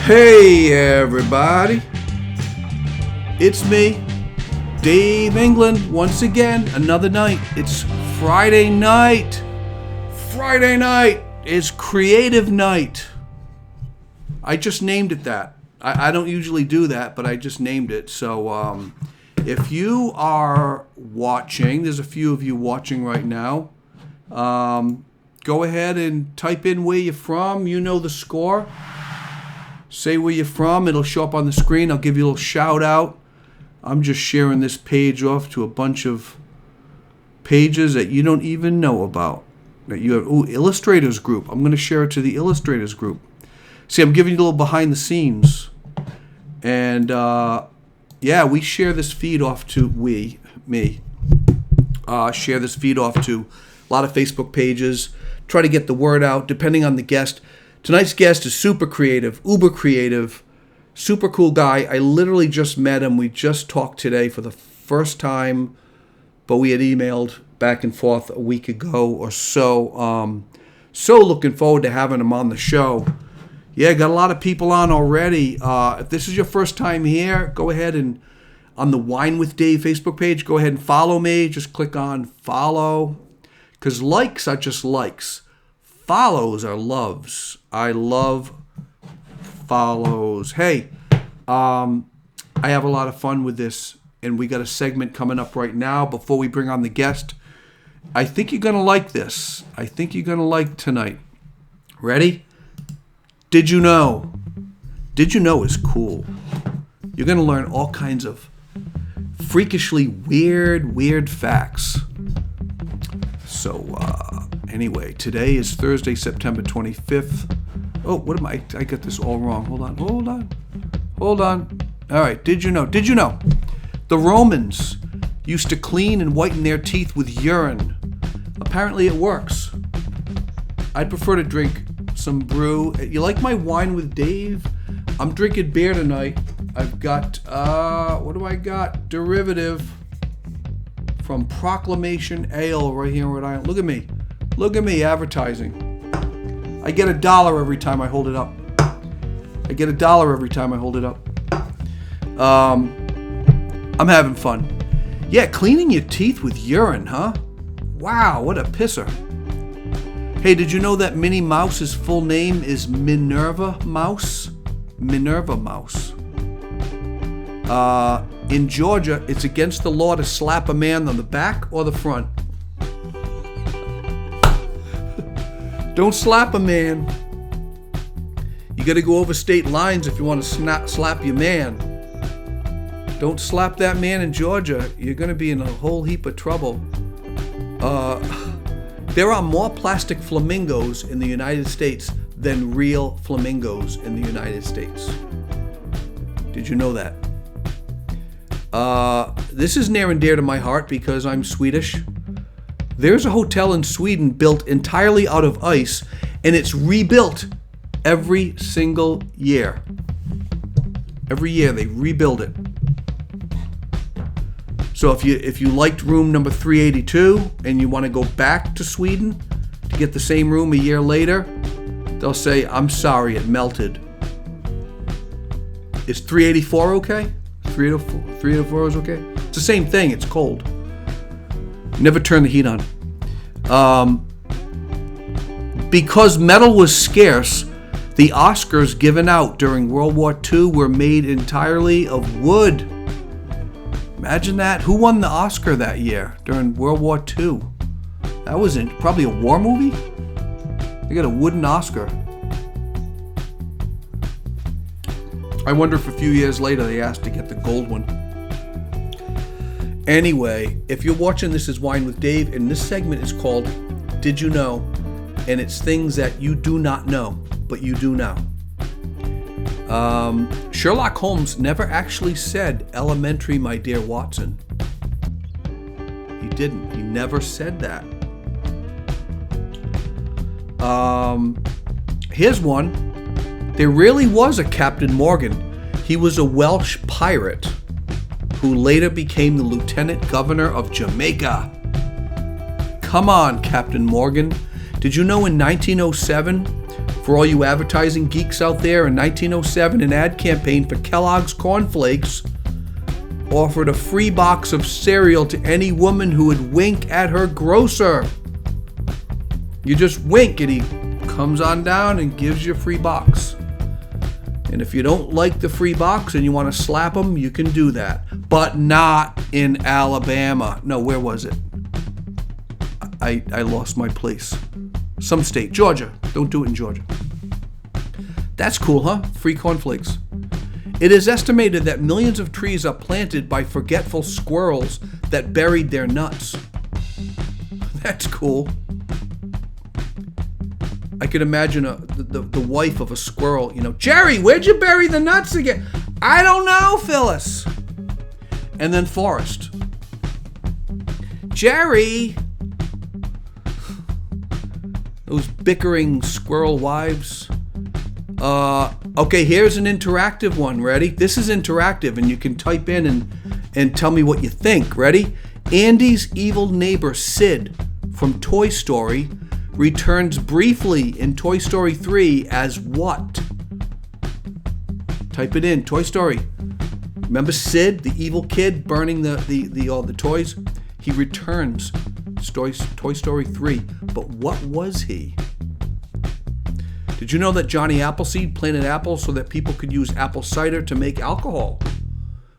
Hey everybody, it's me, Dave England, once again, another night. It's Friday night. Friday night is creative night. I just named it that. I don't usually do that, but I just named it. So if you are watching, there's a few of you watching right now, go ahead and type in where you're from. You know the score. Say where you're from. It'll show up on the screen. I'll give you a little shout out. I'm just sharing this page off to a bunch of pages that you don't even know about. That you have. Illustrators group. I'm going to share it to the illustrators group. See, I'm giving you a little behind the scenes. And we share this feed off to share this feed off to a lot of Facebook pages. Try to get the word out depending on the guest. Tonight's guest is super creative, uber creative, super cool guy. I literally just met him. We just talked today for the first time, but we had emailed back and forth a week ago or so. So looking forward to having him on the show. Yeah, got a lot of people on already. If this is your first time here, go ahead and on the Wine with Dave Facebook page, go ahead and follow me. Just click on follow, because likes are just likes. Follows are loves. I love follows. Hey, I have a lot of fun with this, and we got a segment coming up right now before we bring on the guest. I think you're going to like this. I think you're going to like tonight. Ready? Did you know? Did you know is cool. You're going to learn all kinds of freakishly weird facts. So, anyway, today is Thursday, September 25th. Oh, what am I got this all wrong. Hold on. All right, did you know? The Romans used to clean and whiten their teeth with urine. Apparently it works. I'd prefer to drink some brew. You like my Wine with Dave? I'm drinking beer tonight. I've got, what do I got? Derivative from Proclamation Ale right here in Rhode Island. Look at me advertising. I get $1 every time I hold it up. I'm having fun. Yeah, cleaning your teeth with urine, huh? Wow, what a pisser. Hey, did you know that Minnie Mouse's full name is Minerva Mouse? In Georgia, it's against the law to slap a man on the back or the front. Don't slap a man. You got to go over state lines if you want to slap your man. Don't slap that man in Georgia. You're going to be in a whole heap of trouble. There are more plastic flamingos in the United States than real flamingos in the United States. Did you know that? This is near and dear to my heart because I'm Swedish. There's a hotel in Sweden built entirely out of ice, and it's rebuilt every single year. Every year they rebuild it. So if you liked room number 382 and you want to go back to Sweden to get the same room a year later, they'll say, I'm sorry, it melted. Is 384 okay? 384 is okay? It's the same thing, it's cold. Never turn the heat on. Because metal was scarce, the Oscars given out during World War II were made entirely of wood. Imagine that. Who won the Oscar that year during World War II? That was probably a war movie? They got a wooden Oscar. I wonder if a few years later they asked to get the gold one. Anyway, if you're watching, this is Wine with Dave, and this segment is called Did You Know? And it's things that you do not know, but you do now. Sherlock Holmes never actually said elementary, my dear Watson. He didn't. He never said that. Here's one. There really was a Captain Morgan. He was a Welsh pirate who later became the Lieutenant Governor of Jamaica. Come on, Captain Morgan. Did you know in 1907, For all you advertising geeks out there, in 1907, an ad campaign for Kellogg's Corn Flakes offered a free box of cereal to any woman who would wink at her grocer. You just wink and he comes on down and gives you a free box. And if you don't like the free box and you want to slap him, you can do that. But not in Alabama. No, where was it? I lost my place. Some state. Georgia. Don't do it in Georgia. That's cool, huh? Free cornflakes. It is estimated that millions of trees are planted by forgetful squirrels that buried their nuts. That's cool. I could imagine the wife of a squirrel, Jerry, where'd you bury the nuts again? I don't know, Phyllis. And then Forrest. Jerry. Those bickering squirrel wives. Okay, here's an interactive one. Ready? This is interactive, and you can type in and tell me what you think. Ready? Andy's evil neighbor Sid from Toy Story returns briefly in Toy Story 3 as what? Type it in. Toy Story. Remember Sid, the evil kid burning all the toys? He returns. Toy Story 3. But what was he? Did you know that Johnny Appleseed planted apples so that people could use apple cider to make alcohol?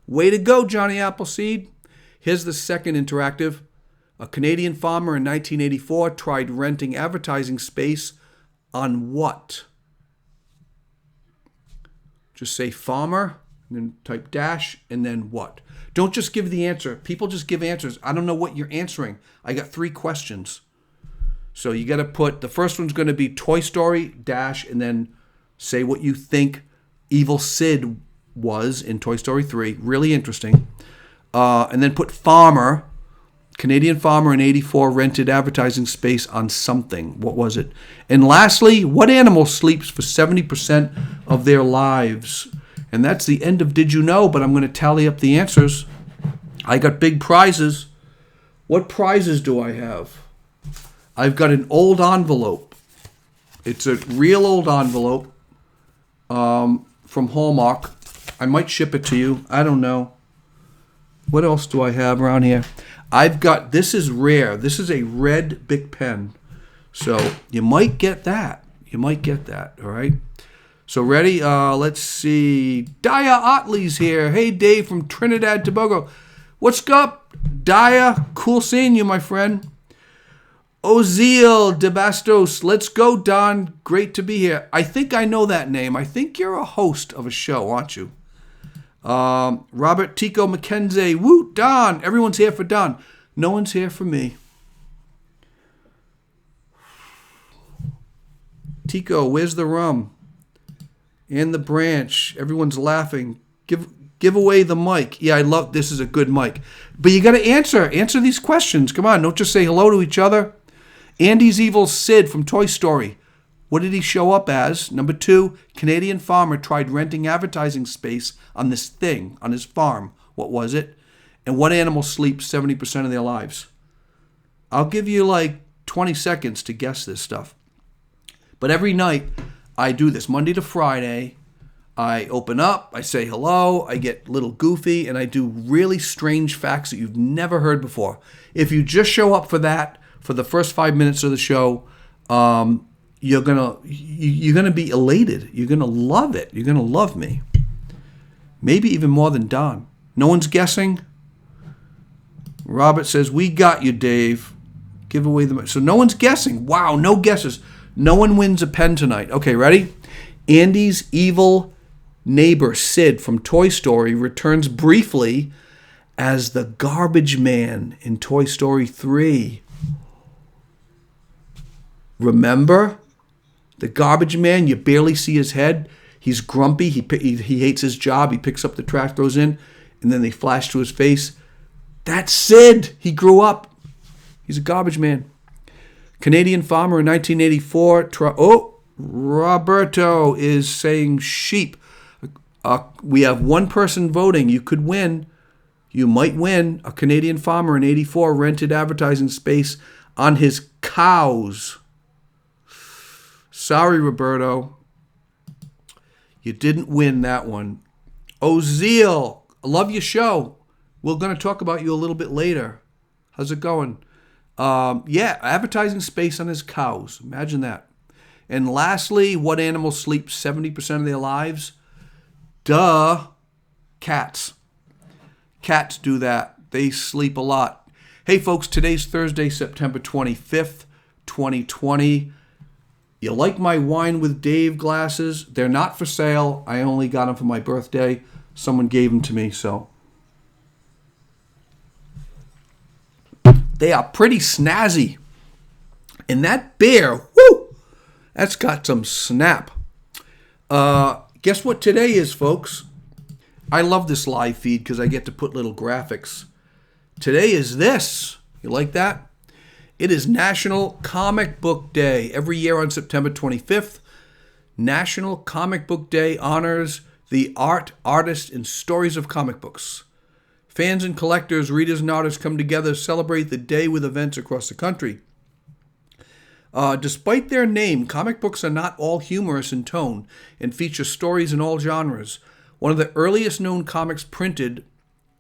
Way to go, Johnny Appleseed. Here's the second interactive. A Canadian farmer in 1984 tried renting advertising space on what? Just say farmer, and then type dash, and then what? Don't just give the answer. People just give answers. I don't know what you're answering. I got 3 questions. So you got to put, the first one's going to be Toy Story, dash, and then say what you think Evil Sid was in Toy Story 3. Really interesting. And then put farmer. Canadian farmer in 84 rented advertising space on something. What was it? And lastly, what animal sleeps for 70% of their lives? And that's the end of Did You Know? But I'm going to tally up the answers. I got big prizes. What prizes do I have? I've got an old envelope. It's a real old envelope from Hallmark. I might ship it to you. I don't know. What else do I have around here? This is rare. This is a red Bic pen. So you might get that. All right. So ready? Let's see. Daya Otley's here. Hey, Dave from Trinidad Tobago. What's up, Daya? Cool seeing you, my friend. Oziel de Bastos. Let's go, Don. Great to be here. I think I know that name. I think you're a host of a show, aren't you? Robert Tico McKenzie. Woo, Don. Everyone's here for Don. No one's here for me. Tico, where's the rum? And the branch. Everyone's laughing. Give away the mic. Yeah, this is a good mic. But you got to answer these questions. Come on, don't just say hello to each other. Andy's evil Sid from Toy Story. What did he show up as? Number 2, Canadian farmer tried renting advertising space on this thing, on his farm. What was it? And what animal sleeps 70% of their lives? I'll give you like 20 seconds to guess this stuff. But every night, I do this Monday to Friday. I open up, I say hello, I get a little goofy, and I do really strange facts that you've never heard before. If you just show up for that, for the first 5 minutes of the show, you're gonna be elated. You're gonna love it. You're gonna love me. Maybe even more than Don. No one's guessing. Robert says, "We got you, Dave." Give away the... So no one's guessing. Wow, no guesses. No one wins a pen tonight. Okay, ready? Andy's evil neighbor, Sid, from Toy Story, returns briefly as the garbage man in Toy Story 3. Remember? The garbage man, you barely see his head. He's grumpy. He hates his job. He picks up the trash, throws in, and then they flash to his face. That's Sid. He grew up. He's a garbage man. Canadian farmer in 1984. Roberto is saying sheep. We have one person voting. You could win. You might win. A Canadian farmer in 84 rented advertising space on his cows. Sorry, Roberto. You didn't win that one. Ozeal, I love your show. We're going to talk about you a little bit later. How's it going? Advertising space on his cows. Imagine that. And lastly, what animals sleep 70% of their lives? Duh, cats. Cats do that. They sleep a lot. Hey, folks, today's Thursday, September 25th, 2020. You like my Wine with Dave glasses? They're not for sale. I only got them for my birthday. Someone gave them to me, so. They are pretty snazzy. And that bear, whoo, that's got some snap. Guess what today is, folks? I love this live feed because I get to put little graphics. Today is this. You like that? It is National Comic Book Day. Every year on September 25th, National Comic Book Day honors the art, artists, and stories of comic books. Fans and collectors, readers and artists come together to celebrate the day with events across the country. Despite their name, comic books are not all humorous in tone and feature stories in all genres. One of the earliest known comics printed,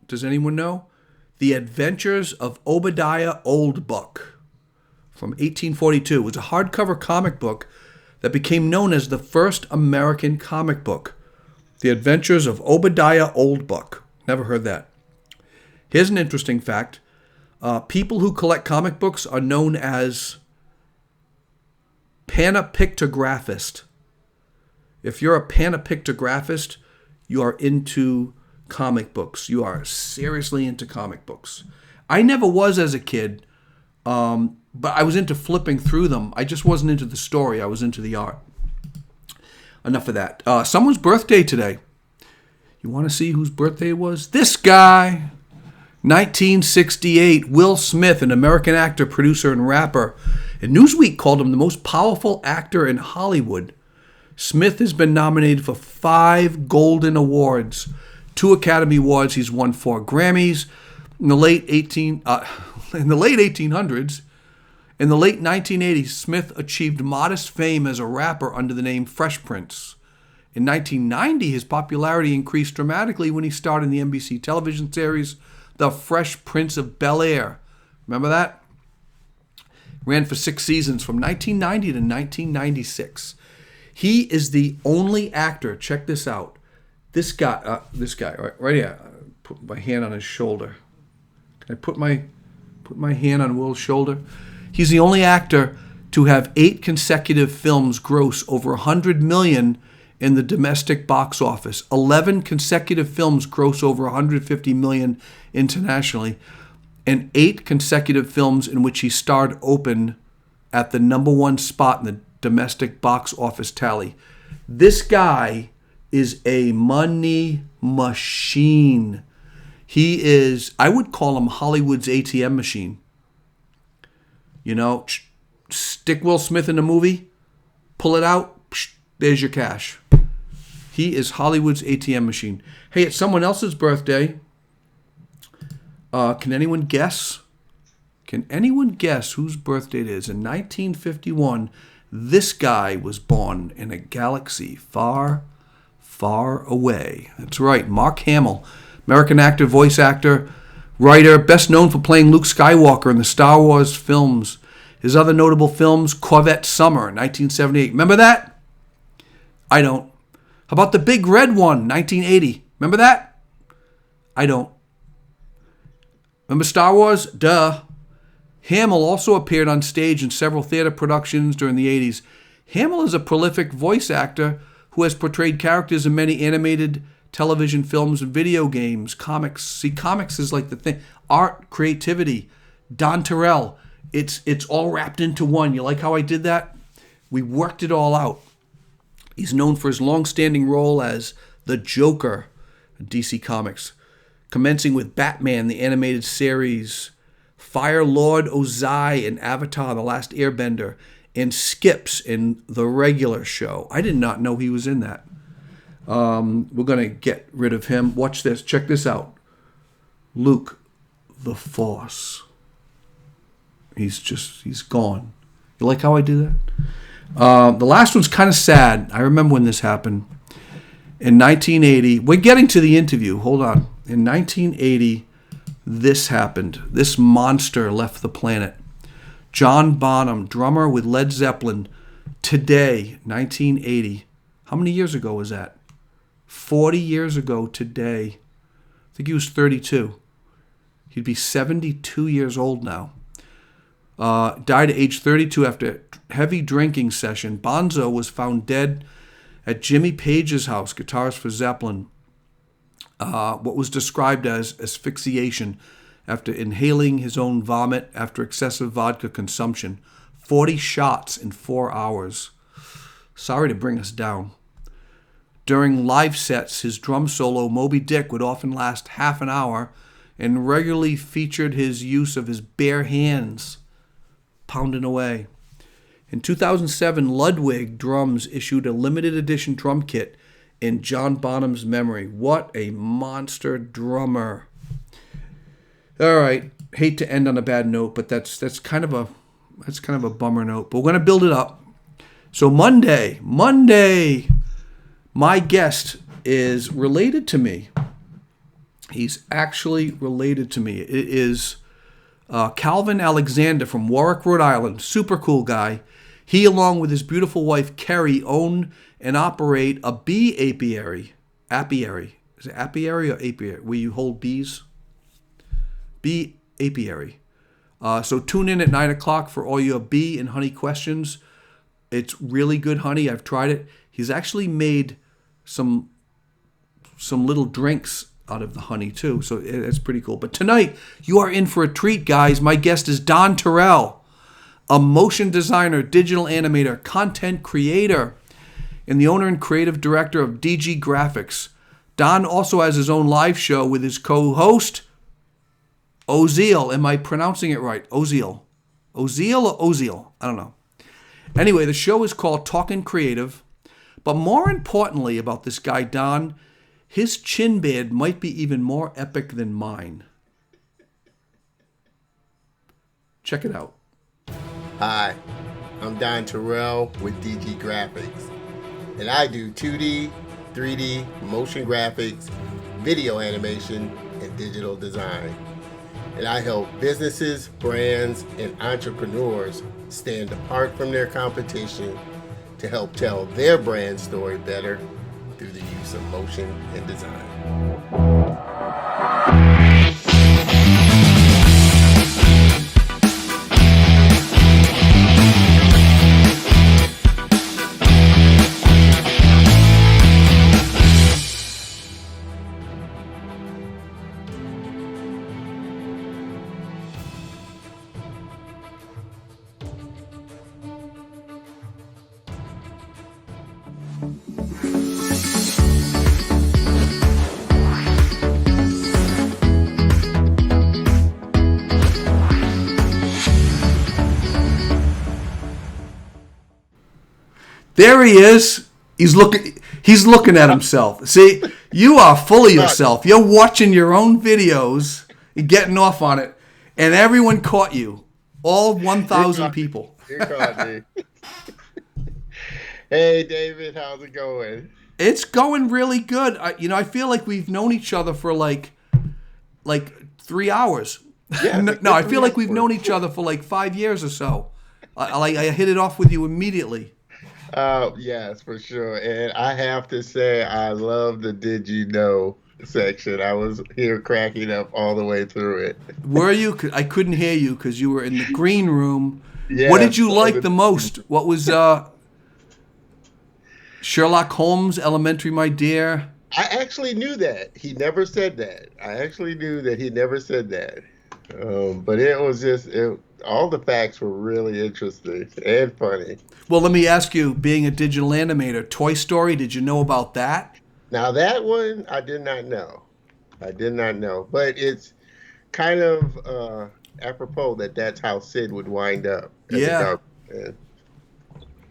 does anyone know? The Adventures of Obadiah Oldbuck from 1842. It was a hardcover comic book that became known as the first American comic book. The Adventures of Obadiah Oldbuck. Never heard that. Here's an interesting fact. People who collect comic books are known as panopictographist. If you're a panopictographist, you are into comic books. You are seriously into comic books. I never was as a kid, but I was into flipping through them. I just wasn't into the story. I was into the art. Enough of that. Someone's birthday today. You want to see whose birthday it was? This guy. 1968, Will Smith, an American actor, producer, and rapper. And Newsweek called him the most powerful actor in Hollywood. Smith has been nominated for 5 Golden Awards, 2 Academy Awards. He's won 4 Grammys. In the late 1800s, in the late 1980s, Smith achieved modest fame as a rapper under the name Fresh Prince. In 1990, his popularity increased dramatically when he starred in the NBC television series The Fresh Prince of Bel-Air. Remember that? Ran for 6 seasons from 1990 to 1996. He is the only actor, check this out. This guy, right here. Put my hand on his shoulder. Can I put my hand on Will's shoulder? He's the only actor to have 8 consecutive films gross over $100 million in the domestic box office. 11 consecutive films gross over $150 million internationally, and 8 consecutive films in which he starred open at the number 1 spot in the domestic box office tally. This guy is a money machine. He is, I would call him Hollywood's ATM machine. You know, stick Will Smith in a movie, pull it out, there's your cash. He is Hollywood's ATM machine. Hey, it's someone else's birthday. Can anyone guess? Can anyone guess whose birthday it is? In 1951, this guy was born in a galaxy far, far away. That's right, Mark Hamill, American actor, voice actor, writer, best known for playing Luke Skywalker in the Star Wars films. His other notable films, Corvette Summer, 1978. Remember that? I don't. How about The Big Red One, 1980? Remember that? I don't. Remember Star Wars? Duh. Hamill also appeared on stage in several theater productions during the 80s. Hamill is a prolific voice actor who has portrayed characters in many animated television films and video games, comics. See, comics is like the thing. Art, creativity. Don Terrell. It's all wrapped into one. You like how I did that? We worked it all out. He's known for his long-standing role as the Joker in DC Comics, commencing with Batman, the animated series, Fire Lord Ozai in Avatar, The Last Airbender, and Skips in the regular show. I did not know he was in that. We're going to get rid of him. Watch this. Check this out. Luke, the Force. He's gone. You like how I do that? The last one's kind of sad. I remember when this happened. In 1980, we're getting to the interview. Hold on. In 1980, this happened. This monster left the planet. John Bonham, drummer with Led Zeppelin. Today, 1980. How many years ago was that? 40 years ago today. I think he was 32. He'd be 72 years old now. Died at age 32 after a heavy drinking session. Bonzo was found dead at Jimmy Page's house, guitarist for Zeppelin. What was described as asphyxiation after inhaling his own vomit after excessive vodka consumption. 40 shots in 4 hours. Sorry to bring us down. During live sets, his drum solo, Moby Dick, would often last half an hour and regularly featured his use of his bare hands pounding away. In 2007, Ludwig Drums issued a limited edition drum kit in John Bonham's memory. What a monster drummer. All right, hate to end on a bad note, but that's kind of a bummer note. But we're going to build it up. So Monday, my guest is related to me. He's actually related to me. It is Calvin Alexander from Warwick, Rhode Island. Super cool guy. He, along with his beautiful wife, Kerry, own and operate a bee apiary. Apiary. Is it apiary or apiary? Where you hold bees? Bee apiary. So tune in at 9 o'clock for all your bee and honey questions. It's really good honey. I've tried it. He's actually made some little drinks out of the honey too, so it's pretty cool. But tonight, you are in for a treat, guys. My guest is Don Terrell, a motion designer, digital animator, content creator, and the owner and creative director of DG Graphics. Don also has his own live show with his co-host, Oziel. Am I pronouncing it right? Oziel. Oziel or Oziel? I don't know. Anyway, the show is called Talkin' Creative. But more importantly about this guy, Don, his chin beard might be even more epic than mine. Check it out. Hi, I'm Don Terrell with DG Graphics, and I do 2D, 3D, motion graphics, video animation, and digital design. And I help businesses, brands, and entrepreneurs stand apart from their competition to help tell their brand story better through the use of motion and design. There he is. He's looking at himself. See, you are full of yourself. You're watching your own videos and getting off on it, and everyone caught you. All 1,000 people. You caught me. Hey, David, how's it going? It's going really good. I feel like we've known each other for like 3 hours. Yeah, no, I feel like we've known each other for like 5 years or so. I hit it off with you immediately. Yes, for sure. And I have to say, I love the Did You Know section. I was here cracking up all the way through it. Were you? I couldn't hear you because you were in the green room. Yes, what did you like the most? What was Sherlock Holmes, Elementary, My Dear? I actually knew that. He never said that. I actually knew that he never said that. But it was just, all the facts were really interesting and funny. Well, let me ask you, being a digital animator, Toy Story, did you know about that? Now, that one, I did not know. But it's kind of apropos that that's how Sid would wind up. Yeah.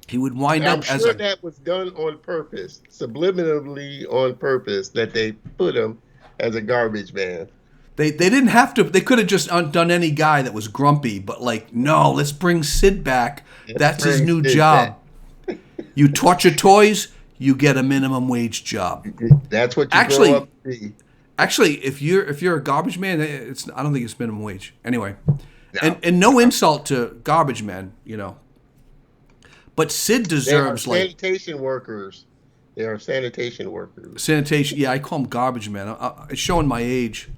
He would wind up as I'm sure that was done on purpose, subliminally on purpose, that they put him as a garbage man. They didn't have to. They could have just done any guy that was grumpy, but no, let's bring Sid back. That's his new job. You torture toys, you get a minimum wage job. That's what you grow up to be. Actually, if you're a garbage man, I don't think it's minimum wage. Anyway, No. and no insult to garbage men, but Sid deserves They are sanitation workers. They are sanitation workers. sanitation. Yeah, I call them garbage men. It's showing my age.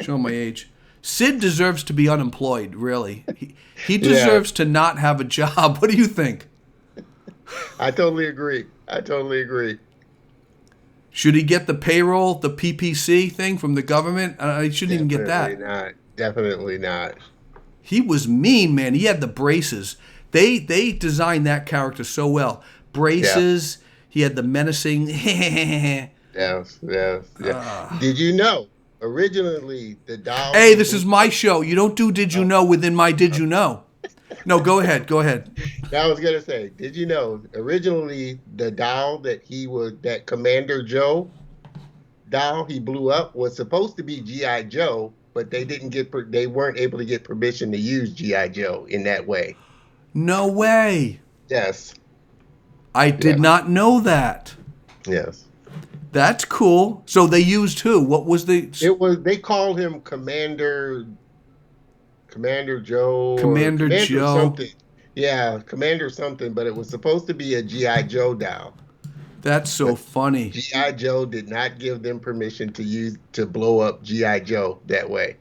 Showing my age. Sid deserves to be unemployed. Really, he deserves to not have a job. What do you think? I totally agree. Should he get the payroll, the PPC thing from the government? He shouldn't even get that. Definitely not. He was mean, man. He had the braces. They designed that character so well. Braces. Yeah. He had the menacing. Yes. Did you know originally the doll? Hey, this is my show. You don't do Did You Know within my Did You Know. No, go ahead. I was gonna say, did you know originally the doll that Commander Joe doll he blew up was supposed to be G.I. Joe, but they weren't able to get permission to use G.I. Joe in that way. No way. Yes. I did not know that. Yes. That's cool. So they used who? What was the? They called him Commander Joe. Commander Joe. Something. Yeah, Commander something, but it was supposed to be a G.I. Joe doll. That's so funny. G.I. Joe did not give them permission to blow up G.I. Joe that way.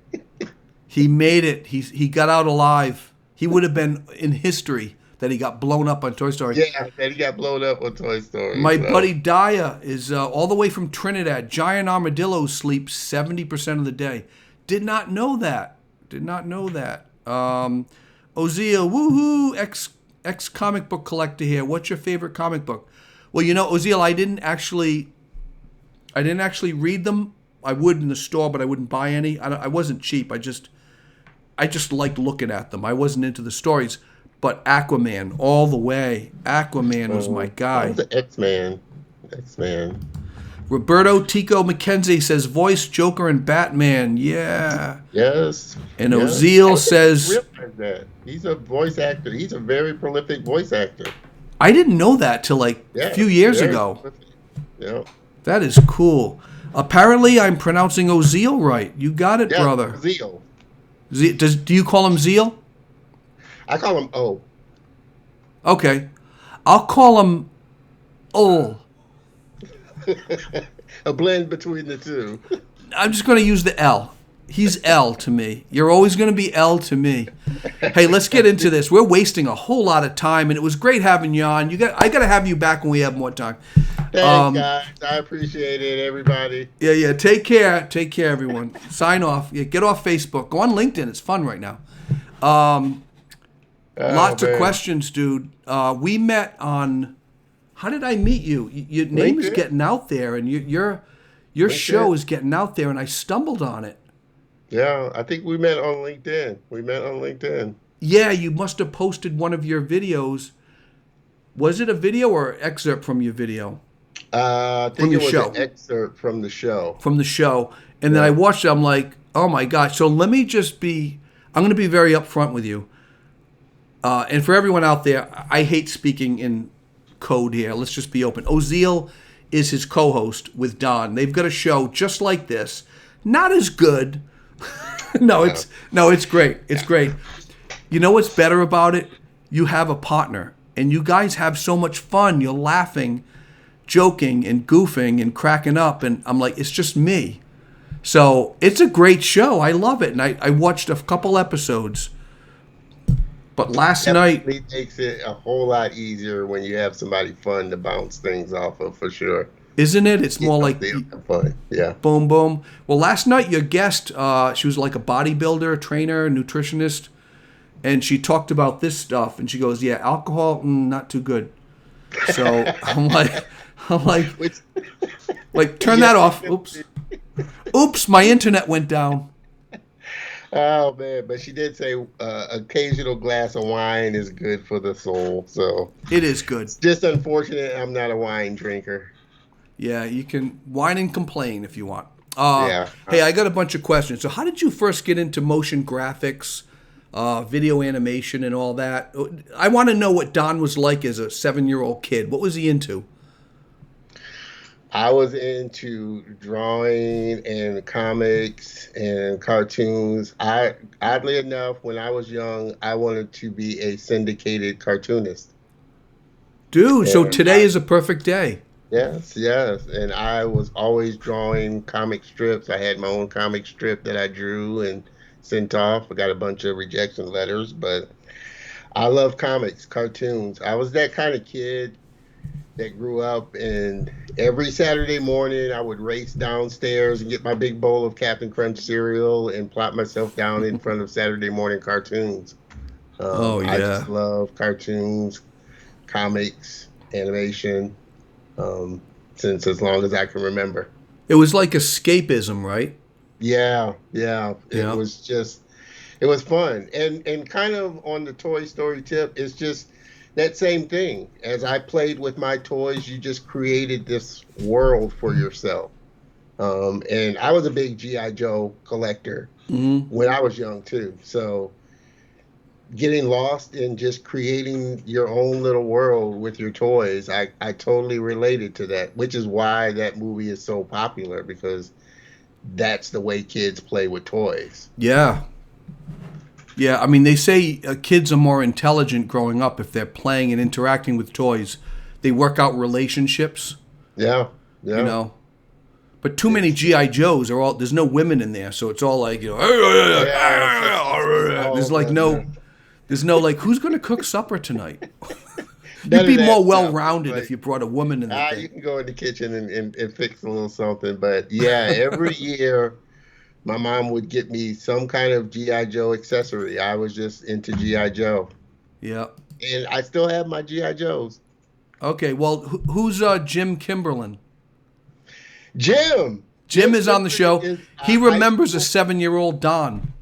He made it. He got out alive. He would have been in history that he got blown up on Toy Story. Yeah, that he got blown up on Toy Story. My buddy Daya is all the way from Trinidad. Giant armadillos sleep 70% of the day. Did not know that. Ozia, woohoo, ex comic book collector here. What's your favorite comic book? Well, Ozil, I didn't actually read them. I would in the store, but I wouldn't buy any. I wasn't cheap. I just liked looking at them. I wasn't into the stories. But Aquaman, all the way. Aquaman was my guy. I was an X-Man. Roberto Tico McKenzie says, voice Joker and Batman. Yeah. Yes. And Ozil says... that. He's a voice actor. He's a very prolific voice actor. I didn't know that till a few years ago. Prolific. Yeah. That is cool. Apparently, I'm pronouncing Ozil right. You got it, brother. Ozil. Do you call him Zeal? I call him O. Okay. I'll call him O. A blend between the two. I'm just going to use the L. He's L to me. You're always going to be L to me. Hey, let's get into this. We're wasting a whole lot of time, and it was great having you on. I got to have you back when we have more time. Thanks, guys. I appreciate it, everybody. Yeah. Take care, everyone. Sign off. Yeah, get off Facebook. Go on LinkedIn. It's fun right now. Lots of questions, dude. We met on... How did I meet you? Your name is getting out there, and your show is getting out there, and I stumbled on it. Yeah, I think we met on LinkedIn. Yeah, you must have posted one of your videos. Was it a video or an excerpt from your video? I think it was an excerpt from the show. And then I watched it. I'm like, oh my gosh. So let me I'm going to be very upfront with you. And for everyone out there, I hate speaking in code here. Let's just be open. Ozil is his co-host with Don. They've got a show just like this. Not as good. It's great. It's great. You know what's better about it? You have a partner, and you guys have so much fun. You're laughing, joking, and goofing and cracking up, and I'm like, it's just me. So it's a great show. I love it, and I watched a couple episodes. But last night... It makes it a whole lot easier when you have somebody fun to bounce things off of, for sure. Isn't it? It's more like... fun. Yeah. Boom, boom. Well, last night your guest, she was like a bodybuilder, trainer, nutritionist, and she talked about this stuff, and she goes, yeah, alcohol, not too good. So I'm like, turn that off. Oops, my internet went down. Oh, man, but she did say occasional glass of wine is good for the soul. So it is good. It's just unfortunate I'm not a wine drinker. Yeah, you can whine and complain if you want. Yeah. Hey, I got a bunch of questions. So how did you first get into motion graphics? video animation and all that. I want to know what Don was like as a 7-year-old kid. What was he into? I was into drawing and comics and cartoons. Oddly enough, when I was young, I wanted to be a syndicated cartoonist. Dude, so And today is a perfect day. yes, yes. And I was always drawing comic strips. I had my own comic strip that I drew and sent off. I got a bunch of rejection letters, but I love comics, cartoons. I was that kind of kid that grew up, and every Saturday morning I would race downstairs and get my big bowl of Captain Crunch cereal and plop myself down in front of Saturday morning cartoons. Oh I just yeah. love cartoons, comics, animation, um, since as long as I can remember. It was like escapism, right? Yeah, yeah. Yeah. It was fun. And kind of on the Toy Story tip, it's just that same thing. As I played with my toys, you just created this world for yourself. And I was a big G.I. Joe collector Hmm. when I was young too. So getting lost in just creating your own little world with your toys, I totally related to that, which is why that movie is so popular because that's the way kids play with toys. Yeah. Yeah, I mean, they say kids are more intelligent growing up if they're playing and interacting with toys. They work out relationships, Yeah, you yeah. know. But too many It's GI Joes are all. There's no women in there, so it's all like yeah, it's all there's like the there's no like who's going to cook supper tonight. You'd none of be more that well stuff. rounded if Like you brought a woman in the you thing. can go in the kitchen and fix a little something. But yeah, every year my mom would get me some kind of GI Joe accessory. I was just into GI Joe, Yeah. and I still have my GI Joes. Okay. Well, who's Jim Kimberlin? Jim, Jim Jim is on the Kimberly show. is He high remembers a school. 7-year-old Don.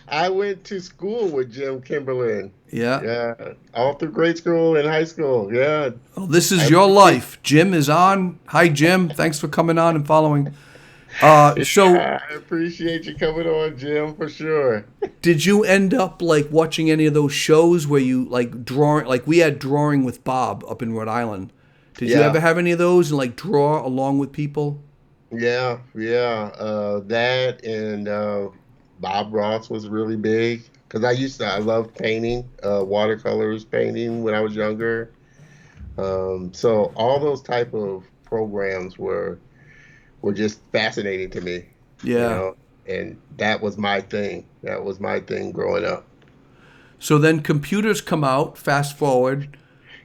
I went to school with Jim Kimberlin. Yeah. Yeah, all through grade school and high school. Yeah, Well, this I is your appreciate. life. Jim is on. Hi, Jim. Thanks for coming on and following. So, Yeah, I appreciate you coming on, Jim, for sure. did you end up like watching any of those shows where you like drawing? Like we had drawing with Bob up in Rhode Island. Did you ever Yeah, have any of those and like draw along with people? yeah, yeah. That and Bob Ross was really big because I loved painting, watercolors painting when I was younger. So all those type of programs were just fascinating to me, you Yeah. know, and that was my thing. That was my thing growing up. So then computers come out. Fast forward,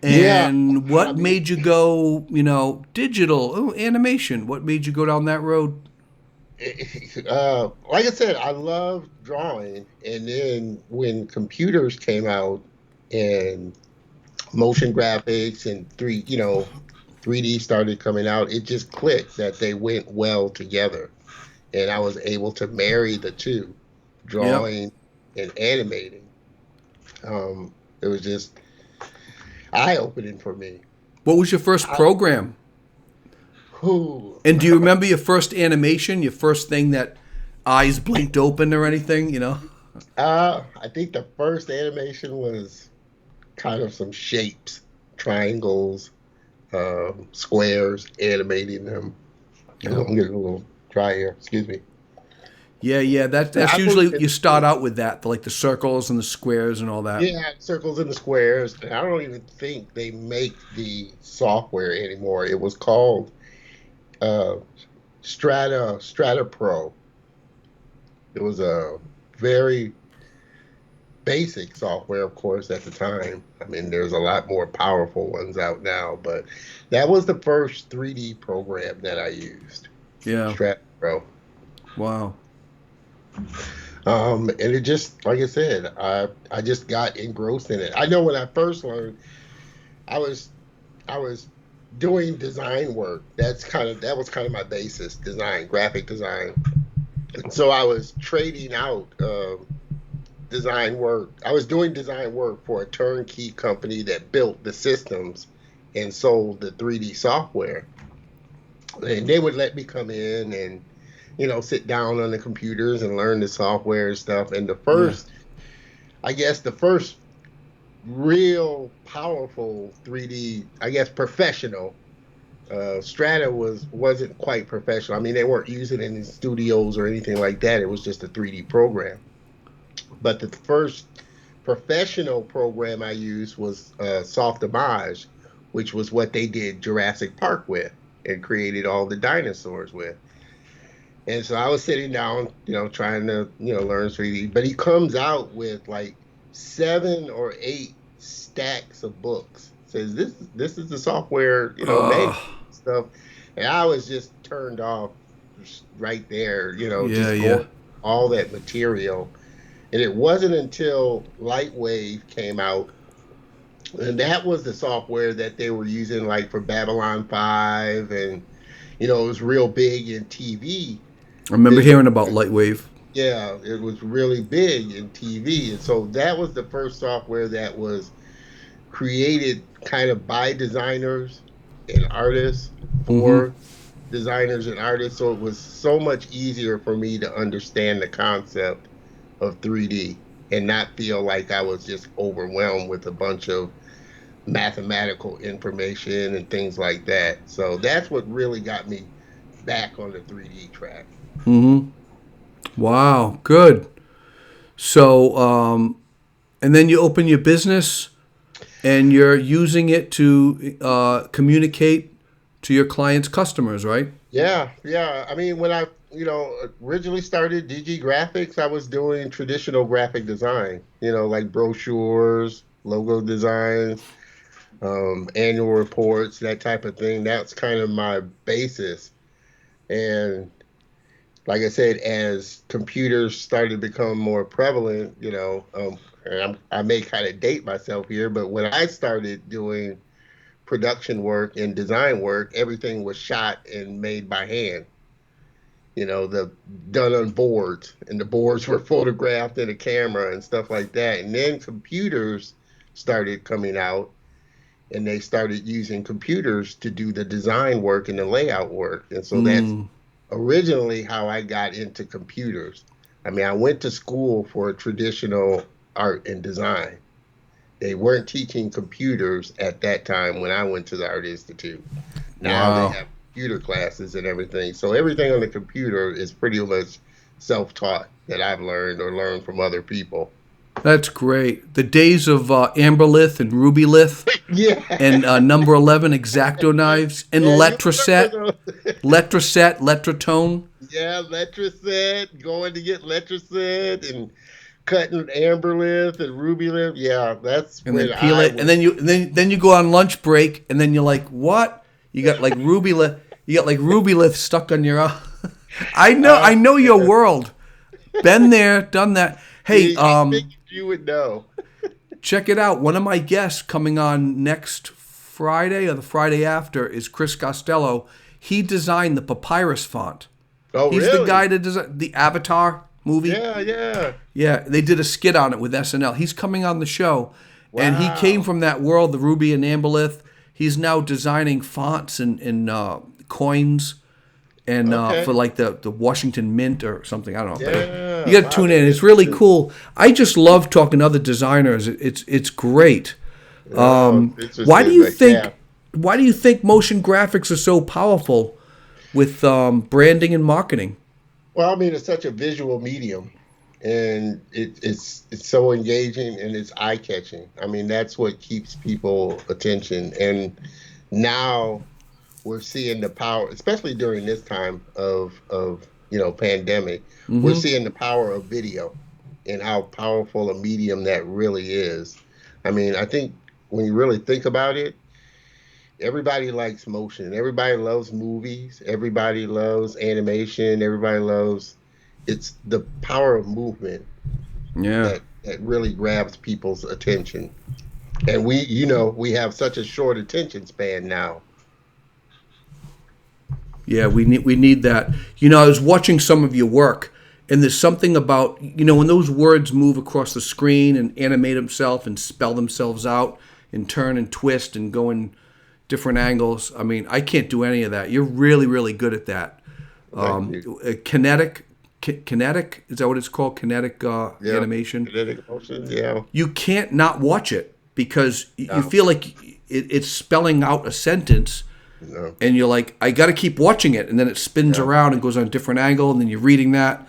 Yeah, and I what mean, made you go? Digital. Oh, animation. What made you go down that road? like I said, I love drawing, and then when computers came out and motion graphics and 3D started coming out, it just clicked that they went well together, and I was able to marry the two, Yep. drawing and animating. It was just eye-opening for me. What was your first I, program? who, And do you remember your first animation? Your first thing that eyes blinked open or anything? I think the first animation was kind of some shapes, triangles, squares, animating them. Yeah. I'm getting a little dry here. Excuse me. Yeah, yeah. That's I moved usually you into start out with that, like the circles and the squares and all that. yeah, circles and the squares. And I don't even think they make the software anymore. It was called uh, Strata Pro. It was a very basic software, of course, at the time. I mean, there's a lot more powerful ones out now, but that was the first 3D program that I used, Yeah. Strat Pro. Wow. And it just, like I said, I just got engrossed in it. I know when I first learned, I was I was doing design work. That was kind of my basis, design, graphic design. And so I was trading out design work. I was doing design work for a turnkey company that built the systems and sold the 3D software. And they would let me come in and sit down on the computers and learn the software and stuff. And the Yeah. I guess the first real powerful 3D, I guess professional. Strata wasn't quite professional. I mean, they weren't using it in studios or anything like that. It was just a 3D program. But the first professional program I used was Softimage, which was what they did Jurassic Park with and created all the dinosaurs with. And so I was sitting down, trying to, learn 3D. But he comes out with like 7 or 8 stacks of books. Says this is the software, manual stuff. And I was just turned off right there, Yeah, just yeah. going all that material. And it wasn't until Lightwave came out, and that was the software that they were using like for Babylon 5, and it was real big in TV. I remember hearing about Lightwave. Yeah, it was really big in TV. And so that was the first software that was created kind of by designers and artists Mm-hmm. for designers and artists. So it was so much easier for me to understand the concept of 3D and not feel like I was just overwhelmed with a bunch of mathematical information and things like that. So that's what really got me back on the 3D track. Mm-hmm. Wow, good. So, and then you open your business, and you're using it to communicate to your clients' customers, right? Yeah, yeah. I mean, when I, originally started DG Graphics, I was doing traditional graphic design, like brochures, logo designs, annual reports, that type of thing. That's kind of my basis. And like I said, as computers started to become more prevalent, and I may kind of date myself here, but when I started doing production work and design work, everything was shot and made by hand. The done on boards, and the boards were photographed in a camera and stuff like that. And then computers started coming out, and they started using computers to do the design work and the layout work. And so that's Mm. originally how I got into computers. I mean, I went to school for traditional art and design. They weren't teaching computers at that time when I went to the Art Institute. Now they Wow. have computer classes and everything. So everything on the computer is pretty much self-taught that I've learned or learned from other people. That's great. The days of Amberlith and Rubylith Yeah. and number 11 X-Acto knives and Yeah, you Letraset, remember those. Letraset, Letratone. Yeah, Letraset, going to get Letraset and cutting amberlith and rubylith. Yeah, that's And then when peel I it, and was. then you go on lunch break, and then you're like, what? You got like Rubylith, stuck on your arm. Uh, I know your world. Been there, done that. Hey, I figured you would know. check it out. One of my guests coming on next Friday or the Friday after is Chris Costello. He designed the Papyrus font. Oh, He's the really? guy that designed the Avatar movie. Yeah, yeah. Yeah, they did a skit on it with SNL. He's coming on the show, and he came Wow. from that world, the Ruby and Amberlith. He's now designing fonts and coins, and Okay. for like the Washington Mint or something. I don't know. But Yeah. you got to Wow, tune in. that's It's really interesting. cool. I just love talking to other designers. It's great. Oh, it's Why do interesting. you But yeah. think motion graphics are so powerful with branding and marketing? Well, I mean, it's such a visual medium, and it's so engaging and it's eye catching. I mean, that's what keeps people attention. And now we're seeing the power, especially during this time of pandemic. We're Hmm. seeing the power of video and how powerful a medium that really is. I mean, I think when you really think about it, everybody likes motion. Everybody loves movies. Everybody loves animation. Everybody loves it's the power of movement Yeah. that really grabs people's attention. And we have such a short attention span now. Yeah, we need that. I was watching some of your work, and there's something about when those words move across the screen and animate themselves and spell themselves out and turn and twist and go in different angles. I mean, I can't do any of that. You're really, really good at that. Thank you. kinetic. Is that what it's called? Kinetic Yeah. animation. Kinetic motion. Yeah. You can't not watch it because you No. feel like it's spelling out a sentence, No. and you're like, I got to keep watching it, and then it spins Yeah. around and goes on a different angle, and then you're reading that.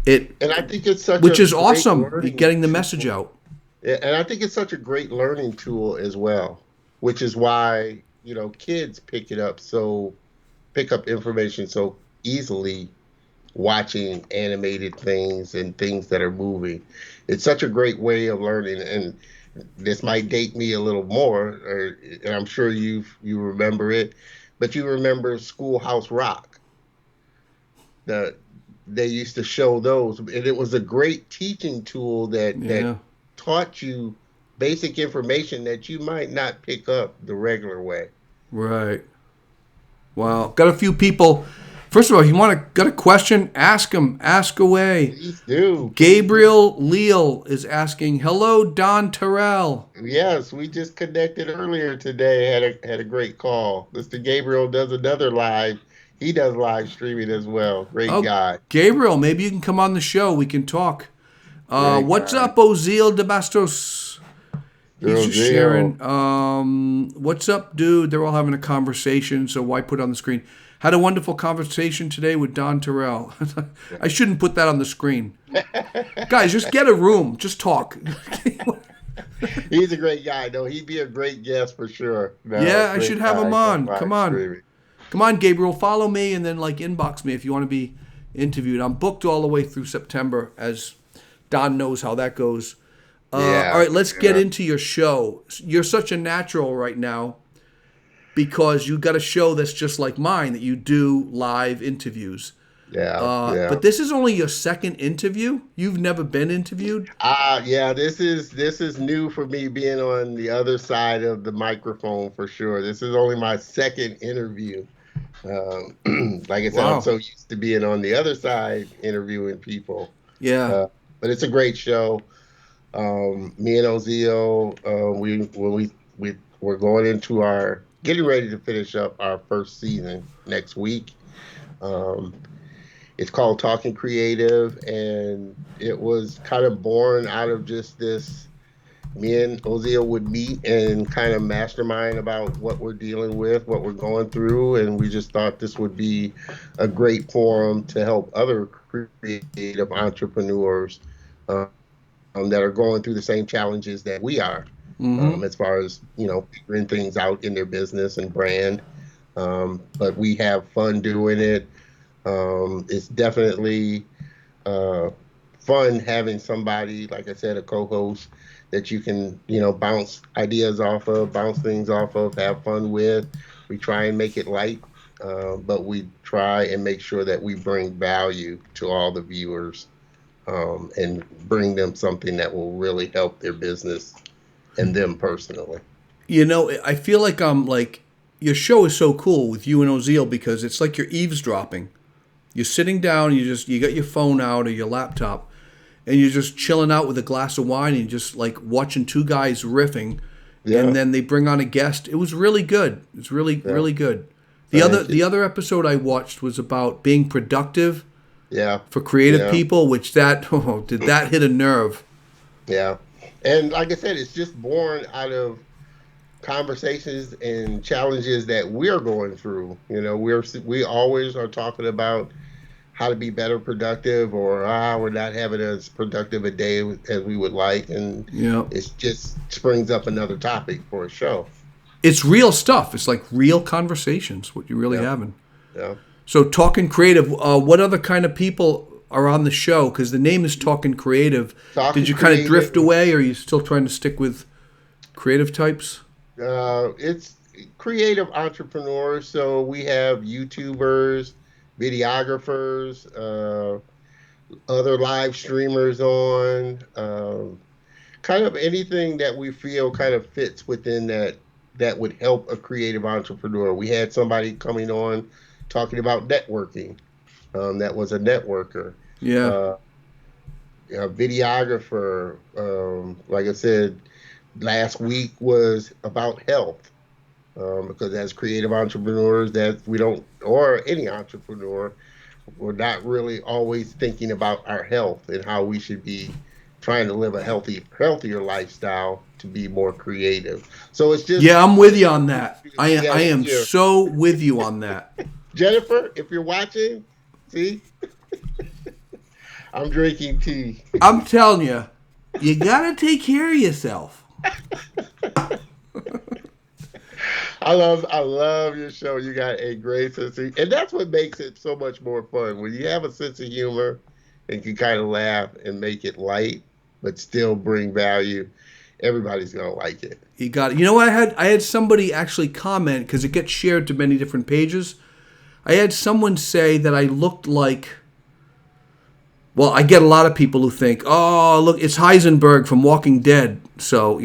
It, And I think it's such which a is great awesome. You're learning getting the tool. message out. Yeah, and I think it's such a great learning tool as well, which is why, kids pick up information so easily watching animated things and things that are moving. It's such a great way of learning, and this might date me a little more, and I'm sure you remember it, but you remember Schoolhouse Rock. The They used to show those, and it was a great teaching tool that Yeah. taught you basic information that you might not pick up the regular way. Right. Wow. Got a few people. First of all, got a question? Ask them. Ask away. Please do. Please do. Gabriel Leal is asking, "Hello, Don Terrell." Yes, we just connected earlier today. Had a great call. Mr. Gabriel does another live. He does live streaming as well. Great Oh, guy. Gabriel, maybe you can come on the show. We can talk. Great What's guy. up, Ozil de Bastos? He's just Zero. sharing. What's up, dude? They're all having a conversation, so why put it on the screen? Had a wonderful conversation today with Don Terrell. I shouldn't put that on the screen. Guys, just get a room. Just talk. He's a great guy, though. He'd be a great guest for sure. No, Yeah, I great should have him guy. on. Live Come on. streaming. Come on, Gabriel. Follow me and then inbox me if you want to be interviewed. I'm booked all the way through September, as Don knows how that goes. Yeah. All right, let's get Yeah. into your show. You're such a natural right now because you got a show that's just like mine, that you do live interviews. Yeah. Yeah. But this is only your second interview. You've never been interviewed. Yeah, this is new for me, being on the other side of the microphone for sure. This is only my second interview. Like I said, I'm Wow. so used to being on the other side interviewing people. Yeah. But it's a great show. Me and Ozio, we're going into getting ready to finish up our first season next week. Um, it's called Talking Creative, and it was kind of born out of just this. Me and Ozil would meet and kind of mastermind about what we're dealing with, what we're going through, and we just thought this would be a great forum to help other creative entrepreneurs that are going through the same challenges that we are, Mm-hmm. as far as figuring things out in their business and brand. But we have fun doing it. It's definitely fun having somebody, like I said, a co-host that you can, bounce ideas off of, bounce things off of, have fun with. We try and make it light, but we try and make sure that we bring value to all the viewers, and bring them something that will really help their business and them personally. I feel like your show is so cool with you and Ozil because it's like you're eavesdropping. You're sitting down, you got your phone out or your laptop, and you're just chilling out with a glass of wine and just watching two guys riffing, Yeah. and then they bring on a guest. It was really good. It's really Yeah. really good. Thank The you. other episode I watched was about being productive Yeah. for creative Yeah. people, which did that hit a nerve? Yeah. And like I said, it's just born out of conversations and challenges that we're going through. We always are talking about how to be better productive, or we're not having as productive a day as we would like, and Yeah. it just springs up another topic for a show. It's real stuff. It's like real conversations, what you're really Yeah. having. Yeah. So, Talking Creative, what other kind of people are on the show? Because the name is Talking Creative. Talking Did you kind of drift Creative. away, or are you still trying to stick with creative types? It's creative entrepreneurs. So we have YouTubers, videographers, other live streamers on, kind of anything that we feel kind of fits within that would help a creative entrepreneur. We had somebody coming on talking about networking. That was a networker. Yeah. Uh, a videographer. Like I said, last week was about health, because as creative entrepreneurs, that we don't, or any entrepreneur, We're not really always thinking about our health and how we should be trying to live a healthier lifestyle to be more creative. So it's just Yeah, I'm with you on that. I yes, am here. so with you on that. Jennifer, if you're watching, see, I'm drinking tea. I'm telling you, you gotta take care of yourself. I love your show. You got a great sense of, and that's what makes it so much more fun when you have a sense of humor and can kind of laugh and make it light, but still bring value. Everybody's gonna like it. You got it. You know what I had somebody actually comment because it gets shared to many different pages. I had someone say that I looked like. Well, I get a lot of people who think, "Oh, look, it's Heisenberg from Walking Dead." So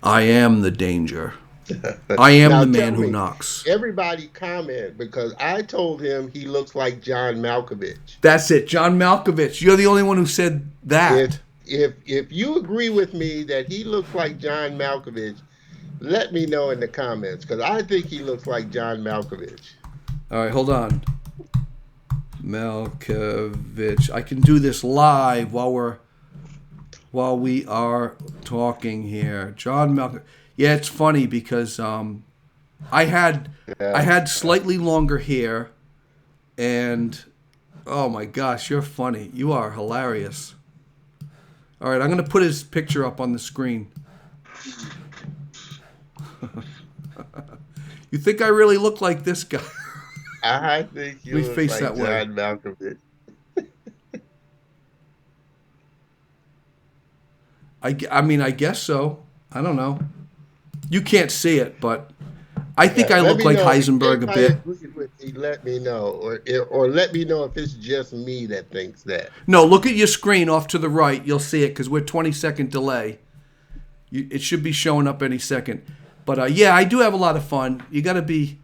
I am the danger. I am Now the tell man who me, knocks. everybody comment because I told him he looks like John Malkovich. That's it, John Malkovich. You're the only one who said If that. if you agree with me that he looks like John Malkovich, let me know in the comments because I think he looks like John Malkovich. All right, hold on. Malkovich. I can do this live while we are talking here. John Malkovich. Yeah, it's funny because I had I Yeah. had slightly longer hair, and oh my gosh, you're funny. You are hilarious. All right, I'm gonna put his picture up on the screen. You think I really look like this guy? I think Let you me look face like that way. John Malkovich. I mean, I guess so. I don't know. You can't see it, but I think Yeah, I let look me like know if Heisenberg a anybody bit. agrees with me. Let me know, or let me know if it's just me that thinks that. No, look at your screen off to the right. You'll see it because we're 20-second delay. It should be showing up any second. But yeah, I do have a lot of fun. You gotta be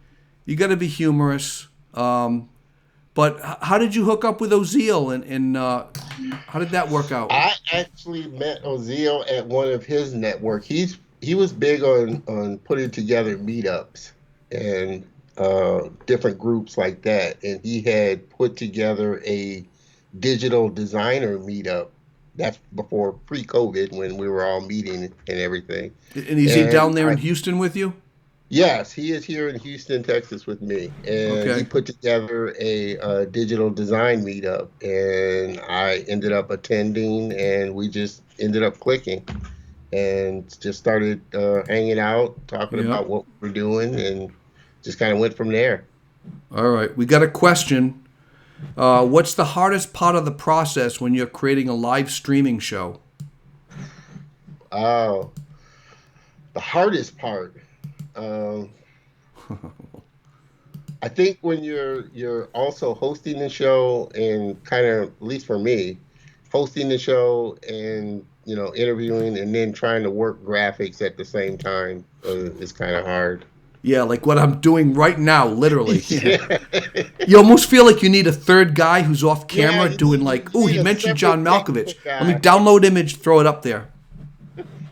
humorous. But how did you hook up with Ozeal and how did that work out? I actually met Ozil at one of his network. He was big on putting together meetups and different groups like that, and he had put together a digital designer meetup. That's before pre-COVID when we were all meeting and everything. And is he And down there I in Houston with you? Yes, he is here in Houston, Texas with me, and he Okay. put together a digital design meetup, and I ended up attending, and we just ended up clicking and just started hanging out, talking Yep. about what we were doing, and just kind of went from there. All right. We got a question. What's the hardest part of the process when you're creating a live streaming show? Oh, the hardest part. Um, I think when you're also hosting the show and kind of, at least for me, hosting the show and interviewing and then trying to work graphics at the same time is kind of hard. Yeah, like what I'm doing right now, literally. Yeah. Yeah, You almost feel like you need a third guy who's off yeah. camera doing like, You oh, need he a mentioned John separate Malkovich. technical Let me guy. download image, throw it up there.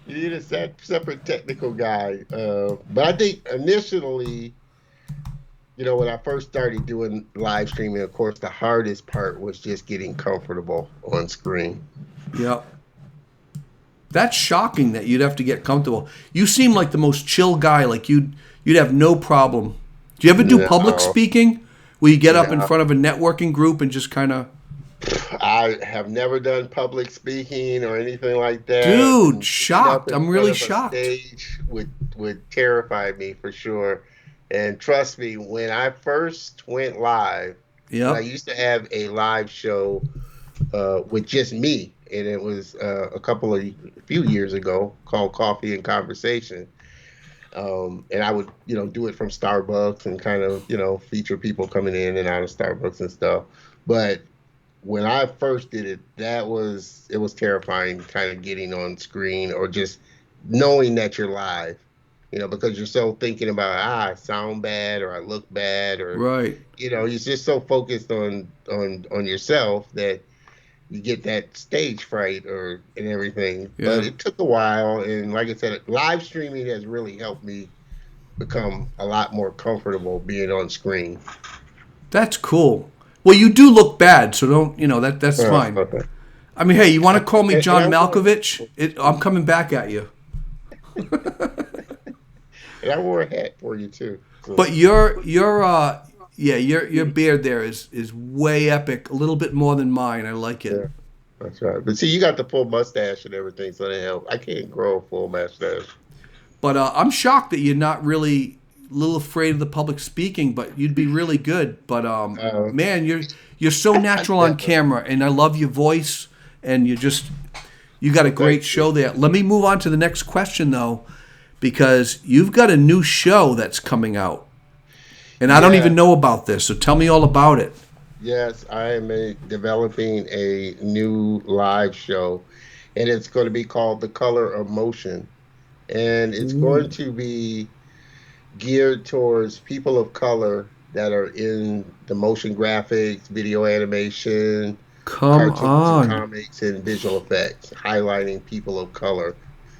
You need a separate technical guy. But I think initially, when I first started doing live streaming, of course, the hardest part was just getting comfortable on screen. Yep. That's shocking that you'd have to get comfortable. You seem like the most chill guy. Like you'd have no problem. Do you ever do public No, speaking, where you get up in no. front of a networking group and just kind of, I have never done public speaking or anything like that, dude, and getting up shocked. in I'm front really of a shocked. stage would terrify me for sure. And trust me, when I first went live, because I Yep. used to have a live show with just me, and it was a few years ago called Coffee and Conversation. And I would, do it from Starbucks and kind of, feature people coming in and out of Starbucks and stuff. But when I first did it, it was terrifying kind of getting on screen or just knowing that you're live, because you're so thinking about, I sound bad or I look bad or, Right. you're just so focused on yourself that you get that stage fright and everything. But Yeah. it took a while. And like I said, live streaming has really helped me become a lot more comfortable being on screen. That's cool. Well, you do look bad, so don't, that's fine. Okay. I mean, hey, you want to call me And I John wore Malkovich? I'm coming back at you. and I wore a hat for you too. So But your beard there is way epic. A little bit more than mine. I like it. yeah, that's right. But see, you got the full mustache and everything, so that help. I can't grow a full mustache. But I'm shocked that you're not really a little afraid of the public speaking. But you'd be really good. But Uh, man, you're so natural on Definitely. camera, and I love your voice. And you got a Thank great you. show there. Let me move on to the next question though, because you've got a new show that's coming out. And I don't even Yeah, know about this, so tell me all about it. yes, I am developing a new live show, and it's going to be called The Color of Motion, and it's going Ooh. to be geared towards people of color that are in the motion graphics, video animation, Come cartoons and on. comics, and visual effects, highlighting people of color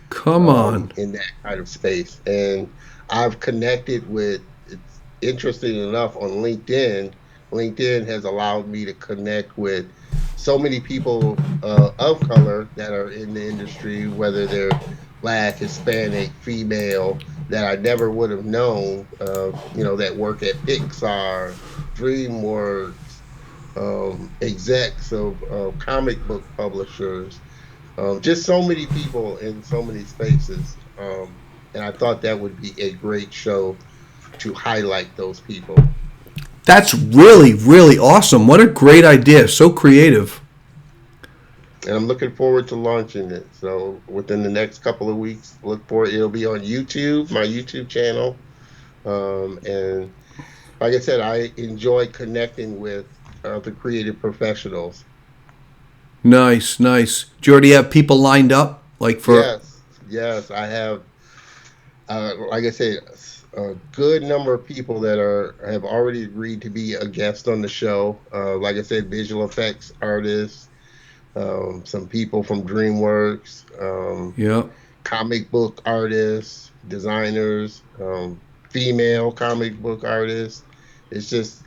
Come on. in that kind of space. And I've connected with, it's interesting enough, on LinkedIn. LinkedIn has allowed me to connect with so many people of color that are in the industry, whether they're Black, Hispanic, female, that I never would have known, that work at Pixar, DreamWorks, execs of comic book publishers, just so many people in so many spaces. And I thought that would be a great show to highlight those people. That's really, really awesome. What a great idea. So creative. And I'm looking forward to launching it. So within the next couple of weeks, look for it. It'll be on YouTube, my YouTube channel. And like I said, I enjoy connecting with the creative professionals. Nice, nice. Do you already have people lined up? Like for. Yes, yes, I have. Like I said, a good number of people that have already agreed to be a guest on the show. Like I said, visual effects artists, some people from DreamWorks, Yeah. comic book artists, designers, female comic book artists. It's just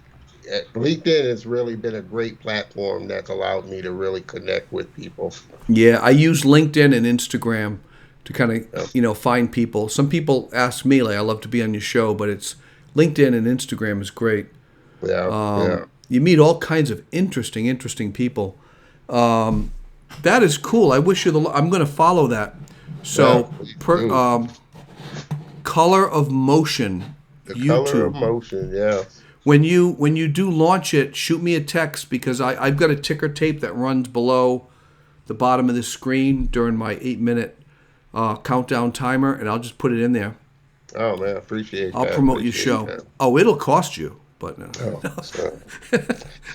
LinkedIn has really been a great platform that's allowed me to really connect with people. Yeah. I use LinkedIn and Instagram to kind of, Yeah, find people. Some people ask me, like, I love to be on your show, but it's LinkedIn and Instagram is great. yeah, yeah. You meet all kinds of interesting people. That is cool. I wish you the. I'm going to follow that. Yeah, So, please do. Color of Motion, The color of YouTube. motion, yes. When you do launch it, shoot me a text because I've got a ticker tape that runs below the bottom of the screen during my 8 minute countdown timer, and I'll just put it in there. Oh man, appreciate I'll that. promote your Appreciate show. that. Oh, it'll cost you, but no. Oh, so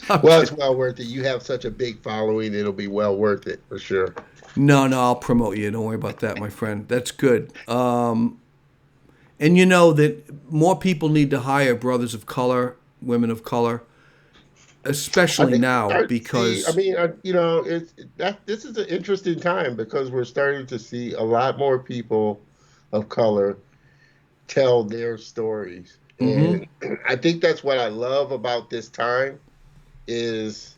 I'm well, it's kidding. well worth it. You have such a big following; it'll be well worth it for sure. No, I'll promote you. Don't worry about that, my friend. That's good. And you know that more people need to hire brothers of color, women of color, I especially think we're now starting to see. I because. mean, it's that this is an interesting time because we're starting to see a lot more people of color tell their stories, Mm-hmm. and I think that's what I love about this time is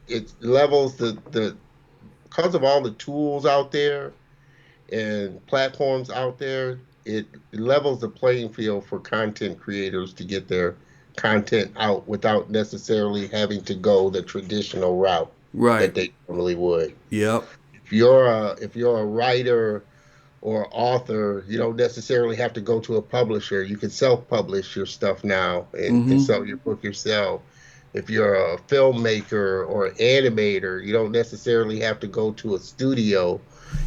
it levels the because of all the tools out there and platforms out there, it levels the playing field for content creators to get their content out without necessarily having to go the traditional route Right. that they normally would. Yep. If you're a writer or author, you don't necessarily have to go to a publisher. You can self-publish your stuff now and Mm-hmm. sell your book yourself. If you're a filmmaker or an animator, you don't necessarily have to go to a studio.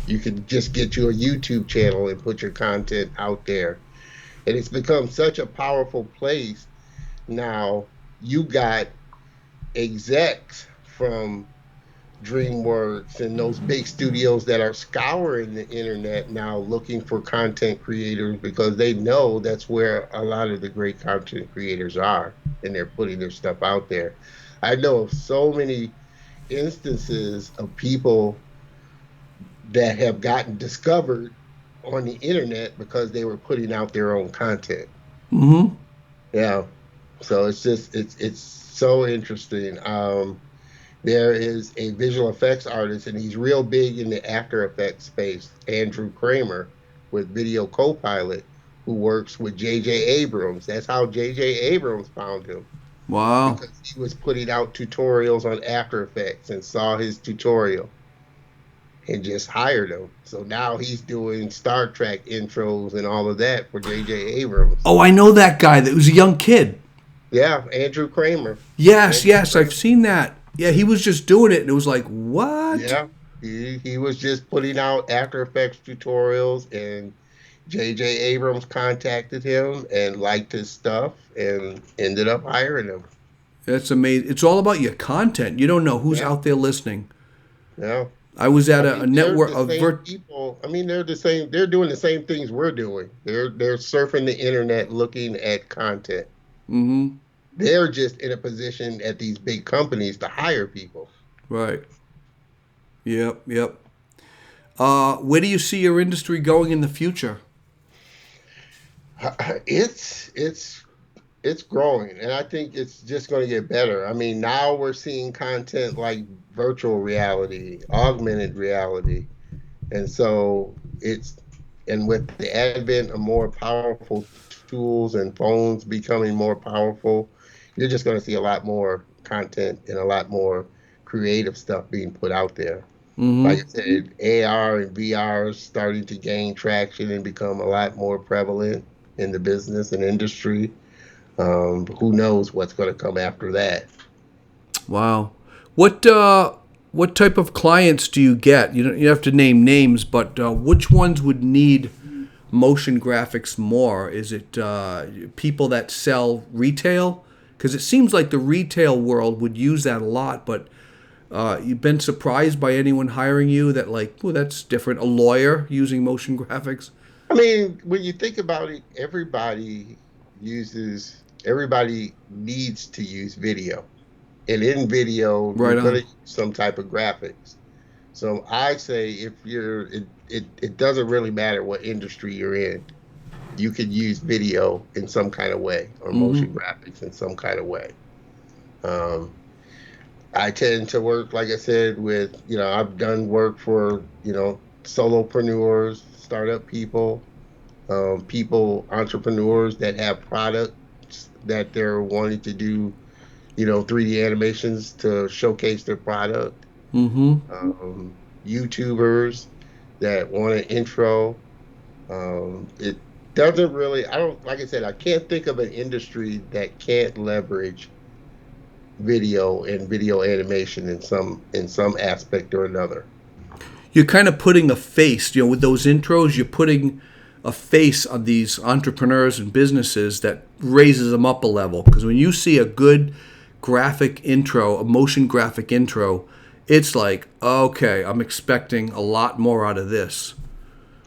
You can just get you a YouTube channel and put your content out there. And it's become such a powerful place now. You got execs from DreamWorks and those big studios that are scouring the internet now looking for content creators because they know that's where a lot of the great content creators are and they're putting their stuff out there. I know of so many instances of people that have gotten discovered on the internet because they were putting out their own content. Mm-hmm. Yeah. So it's so interesting. There is a visual effects artist, and he's real big in the After Effects space, Andrew Kramer, with Video Copilot, who works with J.J. Abrams. That's how J.J. Abrams found him, Wow. because he was putting out tutorials on After Effects and saw his tutorial and just hired him. So now he's doing Star Trek intros and all of that for J.J. Abrams. Oh, I know that guy. That was a young kid. Yeah, Andrew Kramer. Yes, Andrew yes, I've Kramer. seen that. Yeah, he was just doing it, and it was like, what? Yeah, he was just putting out After Effects tutorials, and J.J. Abrams contacted him and liked his stuff and ended up hiring him. That's amazing. It's all about your content. You don't know who's Yeah, out there listening. yeah. I was at I a mean, they're network the of same people. I mean, they're the same. They're doing the same things we're doing. They're surfing the internet looking at content. Mm-hmm. They're just in a position at these big companies to hire people. Right. Yep. Yep. Where do you see your industry going in the future? It's it's growing, and I think it's just going to get better. I mean, now we're seeing content like virtual reality, augmented reality, and so it's and with the advent of more powerful tools and phones becoming more powerful, you're just going to see a lot more content and a lot more creative stuff being put out there. Like I Mm-hmm. said, AR and VR is starting to gain traction and become a lot more prevalent in the business and industry. Who knows what's going to come after that? Wow. What what type of clients do you get? You don't you have to name names, but which ones would need motion graphics more? Is it people that sell retail? Because it seems like the retail world would use that a lot, but you've been surprised by anyone hiring you that like, well, that's different. A lawyer using motion graphics? I mean, when you think about it, everybody needs to use video. And in video, you're Right going to on. use some type of graphics. So I say it doesn't really matter what industry you're in. You could use video in some kind of way or motion Mm-hmm. graphics in some kind of way. Um, I tend to work, like I said, with, I've done work for, solopreneurs, startup people, entrepreneurs that have products that they're wanting to do, 3D animations to showcase their product. Mm-hmm. YouTubers that want an intro. It doesn't really, I don't, like I said, I can't think of an industry that can't leverage video and video animation in some aspect or another. You're kind of putting a face, with those intros, you're putting a face on these entrepreneurs and businesses that raises them up a level. Because when you see a good graphic intro, a motion graphic intro, it's like, okay, I'm expecting a lot more out of this.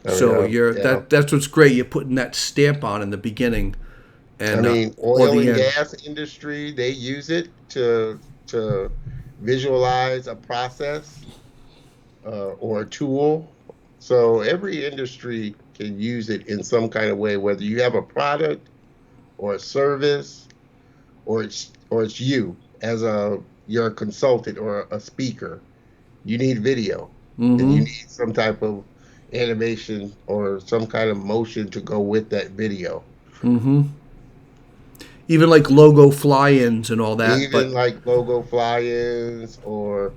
Oh So yeah, you're yeah. that's what's great. You're putting that stamp on in the beginning I and mean, or oil the and end. gas industry, they use it to visualize a process or a tool. So every industry can use it in some kind of way, whether you have a product or a service, or it's you as you're a consultant or a speaker. You need video, and you Mm-hmm. need some type of animation or some kind of motion to go with that video. Mm-hmm. Even like logo fly-ins and all that. Even But like logo fly-ins or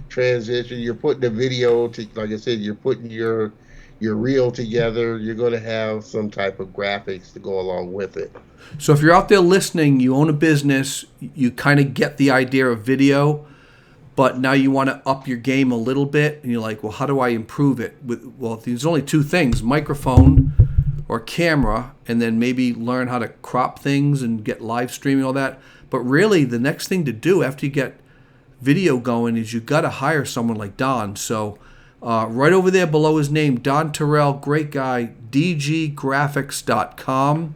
transition, you're putting the video to, like I said, you're putting your reel together. You're going to have some type of graphics to go along with it. so if you're out there listening, you own a business, you kind of get the idea of video, but now you want to up your game a little bit, and you're like, well, how do I improve it? Well, there's only two things: microphone or camera, and then maybe learn how to crop things and get live streaming, all that. But really, the next thing to do after you get video going is you got to hire someone like Don. So right over there below his name, Don Terrell, great guy, dggraphics.com.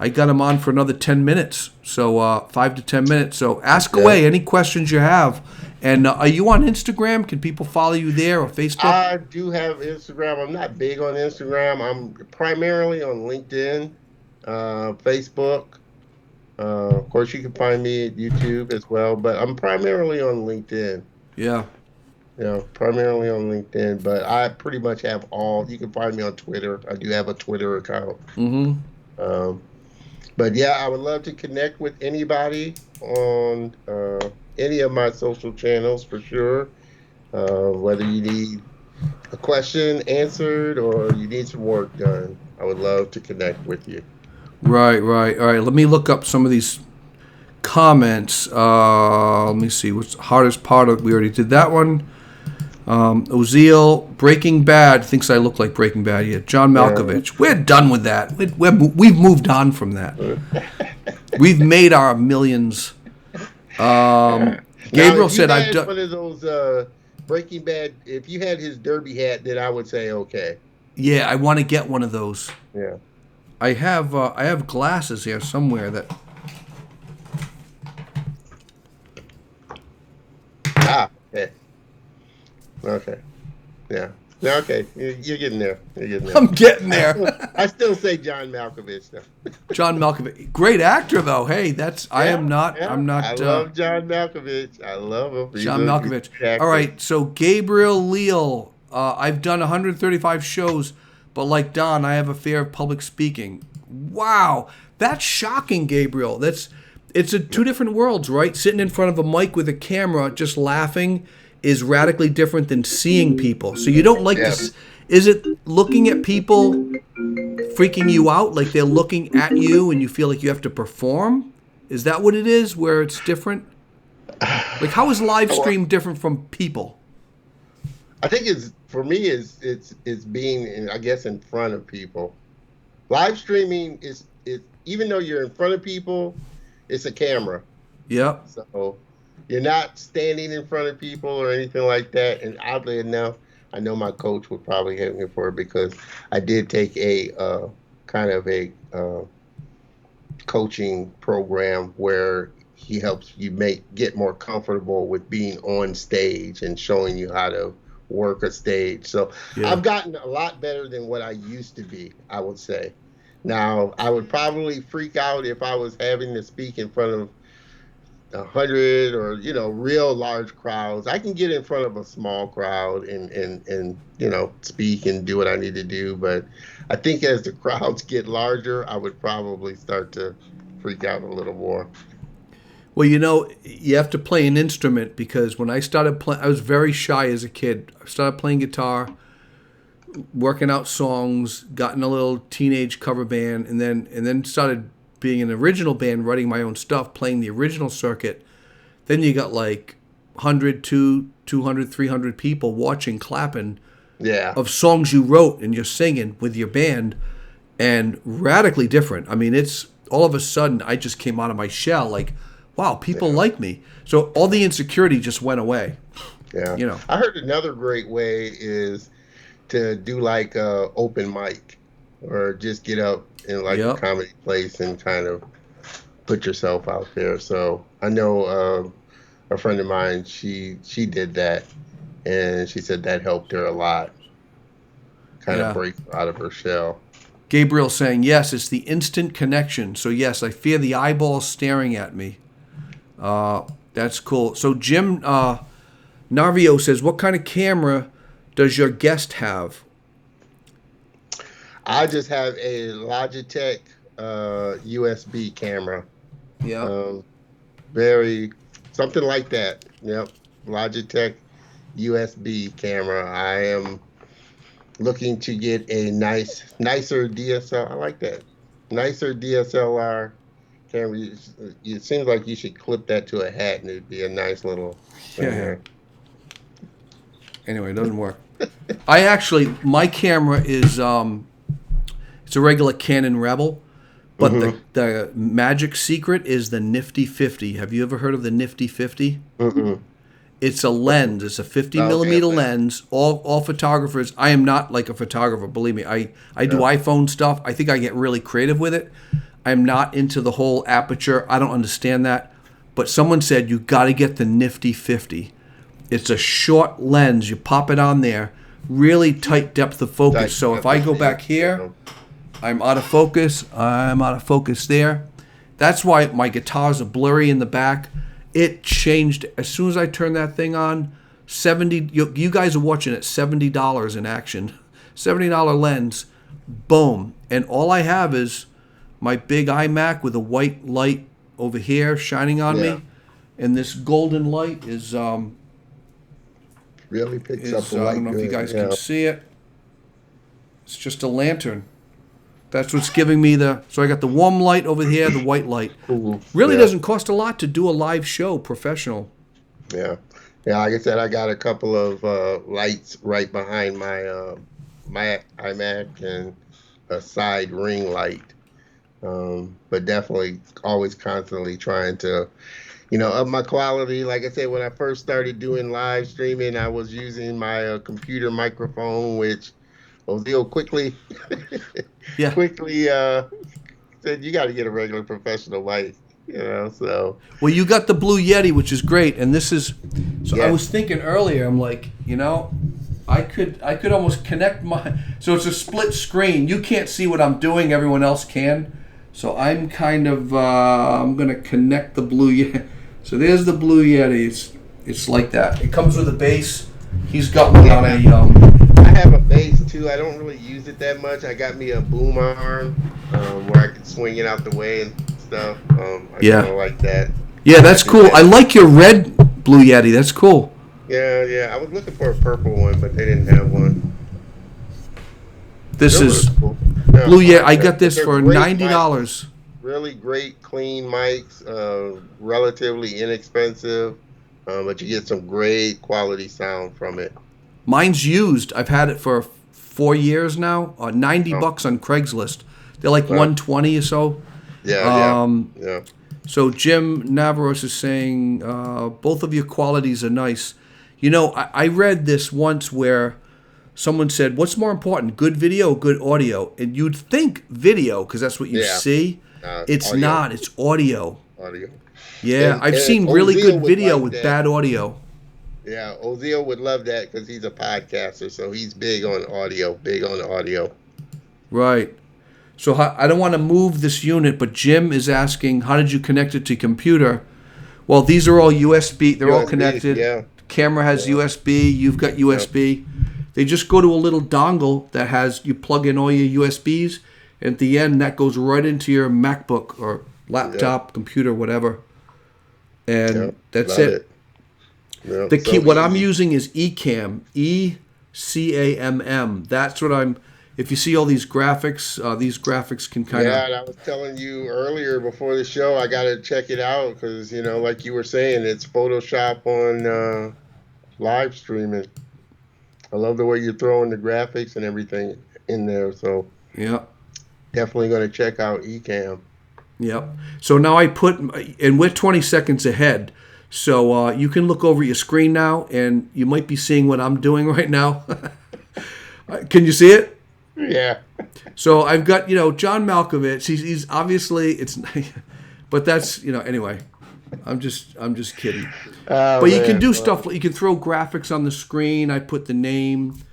I got him on for another 10 minutes, so 5 to 10 minutes. So ask Okay. away any questions you have. And are you on Instagram? Can people follow you there or Facebook? I do have Instagram. I'm not big on Instagram. I'm primarily on LinkedIn, Facebook. Of course, you can find me at YouTube as well, but I'm primarily on LinkedIn. Yeah. Primarily on LinkedIn, but I pretty much have all. You can find me on Twitter. I do have a Twitter account. Mm-hmm. Um, but yeah, I would love to connect with anybody on any of my social channels for sure. Whether you need a question answered or you need some work done, I would love to connect with you. Right. All right. Let me look up some of these comments. Let me see. What's the hardest part of? We already did that one. Oziel, Breaking Bad thinks I look like Breaking Bad. Yeah. John Malkovich. We're done with that. We've moved on from that. We've made our millions. Gabriel said, "I've done." One of those Breaking Bad. If you had his derby hat, then I would say okay. Yeah, I want to get one of those. Yeah. I have glasses here somewhere that. Okay. Okay. Yeah. Okay. You're getting there. I'm getting there. I still say John Malkovich though. John Malkovich, great actor though. Hey, that's I am not. Yeah. I'm not. I love John Malkovich. I love him. John Malkovich. All right. So Gabriel Leal, I've done 135 shows, but like Don, I have a fear of public speaking. Wow, that's shocking, Gabriel. It's two different worlds, right? Sitting in front of a mic with a camera, just laughing, is radically different than seeing people. So you don't like this. Is it looking at people freaking you out, like they're looking at you and you feel like you have to perform? Is that what it is, where it's different? Like, how is live stream different from people? I think it's being, I guess, in front of people. Live streaming is even though you're in front of people, it's a camera. Yep. So you're not standing in front of people or anything like that. And oddly enough, I know my coach would probably hate me for it because I did take a kind of a coaching program where he helps you get more comfortable with being on stage and showing you how to work a stage. So I've gotten a lot better than what I used to be, I would say. Now, I would probably freak out if I was having to speak in front of 100 or, real large crowds. I can get in front of a small crowd and speak and do what I need to do. But I think as the crowds get larger, I would probably start to freak out a little more. Well, you have to play an instrument, because when I started playing, I was very shy as a kid. I started playing guitar, working out songs, got in a little teenage cover band, and then started being an original band, writing my own stuff, playing the original circuit. Then you got like 100, 200, 300 people watching, clapping of songs you wrote, and you're singing with your band, and radically different. I mean, it's all of a sudden I just came out of my shell like, wow, people like me. So all the insecurity just went away. Yeah. I heard another great way is to do like a open mic, or just get up in like a comedy place and kind of put yourself out there. So I know a friend of mine, she did that, and she said that helped her a lot, kind of break out of her shell. Gabriel saying, yes, it's the instant connection. So yes, I fear the eyeballs staring at me. That's cool. So Jim Narvio says, what kind of camera does your guest have? I just have a Logitech USB camera. Yeah. Something like that. Yep. Logitech USB camera. I am looking to get a nicer DSLR. I like that. Nicer DSLR camera. It seems like you should clip that to a hat and it'd be a nice little thing there. Anyway, it doesn't work. My camera is it's a regular Canon Rebel, but the magic secret is the Nifty 50. Have you ever heard of the Nifty 50? Mm-mm. It's a lens. It's a 50 millimeter lens. All photographers. I am not like a photographer. Believe me. I do iPhone stuff. I think I get really creative with it. I'm not into the whole aperture. I don't understand that. But someone said you got to get the Nifty 50. It's a short lens. You pop it on there. Really tight depth of focus. So if I go back here, I'm out of focus. I'm out of focus there. That's why my guitars are blurry in the back. It changed as soon as I turned that thing on. 70. You guys are watching it. $70 in action. $70 lens. Boom. And all I have is my big iMac with a white light over here shining on me, and this golden light is really picks up the light. I don't know if you guys can see it. It's just a lantern. That's what's giving me so I got the warm light over here, the white light. Really doesn't cost a lot to do a live show professional. Yeah. Yeah, like I said, I got a couple of lights right behind my my iMac and a side ring light. But definitely always constantly trying to, up my quality. Like I said, when I first started doing live streaming, I was using my computer microphone, which Ozil quickly said, you got to get a regular professional mic, so. Well, you got the Blue Yeti, which is great, and this is, I was thinking earlier, I'm like, I could almost connect so it's a split screen. You can't see what I'm doing, everyone else can. So I'm kind of, I'm going to connect the Blue Yeti. So there's the Blue Yeti. It's like that. It comes with a bass. He's got one on I have a bass too. I don't really use it that much. I got me a boom arm where I can swing it out the way and stuff. I kind of like that. Yeah, that's cool. I like your red Blue Yeti. That's cool. Yeah. I was looking for a purple one, but they didn't have one. This is cool. Blue Yeti. I got this for $90. Really great, clean mics. Relatively inexpensive, but you get some great quality sound from it. Mine's used. I've had it for 4 years now. $90 on Craigslist. They're like $120 or so. Yeah. So Jim Navarros is saying both of your qualities are nice. I read this once where someone said, "What's more important, good video or good audio?" And you'd think video because that's what you see. It's audio. Not. It's audio. Yeah, I've seen really good video with bad audio. Yeah, Ozil would love that because he's a podcaster, so he's big on audio. Right. So I don't want to move this unit, but Jim is asking, how did you connect it to computer? Well, these are all USB. They're all connected. Yeah. The camera has USB. You've got USB. They just go to a little dongle that has, you plug in all your USBs, and at the end, that goes right into your MacBook or laptop, computer, whatever. And that's it. The key, what I'm using is Ecamm, ECAMM. That's what I'm. If you see all these graphics can kind of. Yeah, and I was telling you earlier before the show, I got to check it out because like you were saying, it's Photoshop on live streaming. I love the way you're throwing the graphics and everything in there. So yeah, definitely going to check out Ecamm. Yep. So now and we're 20 seconds ahead. So you can look over your screen now, and you might be seeing what I'm doing right now. Can you see it? Yeah. So I've got, John Malkovich. He's obviously but that's, anyway. I'm just kidding. But you can do stuff. You can throw graphics on the screen. I put the name.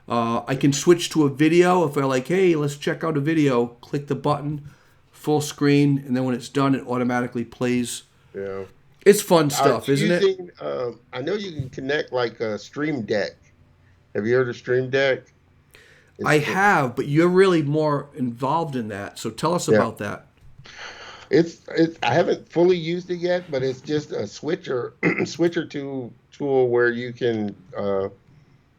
I can switch to a video if I like. Hey, let's check out a video. Click the button, full screen, and then when it's done, it automatically plays. Yeah. It's fun stuff, isn't it? I know you can connect like a Stream Deck. Have you heard of Stream Deck? I have, but you're really more involved in that. So tell us about that. I haven't fully used it yet, but it's just a switcher tool where you can,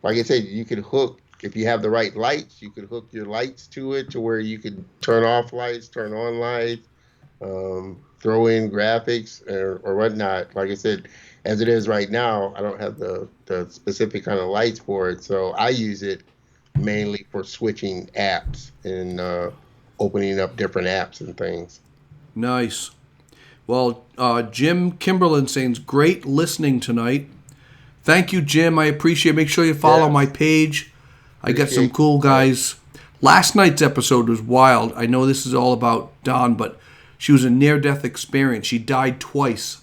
like I said, you can hook. If you have the right lights, you could hook your lights to it to where you could turn off lights, turn on lights. Throw in graphics or whatnot. Like I said, as it is right now, I don't have the specific kind of lights for it. So I use it mainly for switching apps and opening up different apps and things. Nice. Well, Jim Kimberlin saying, great listening tonight. Thank you, Jim. I appreciate it. Make sure you follow my page. I got some cool guys. Last night's episode was wild. I know this is all about Dawn, but she was a near-death experience. She died twice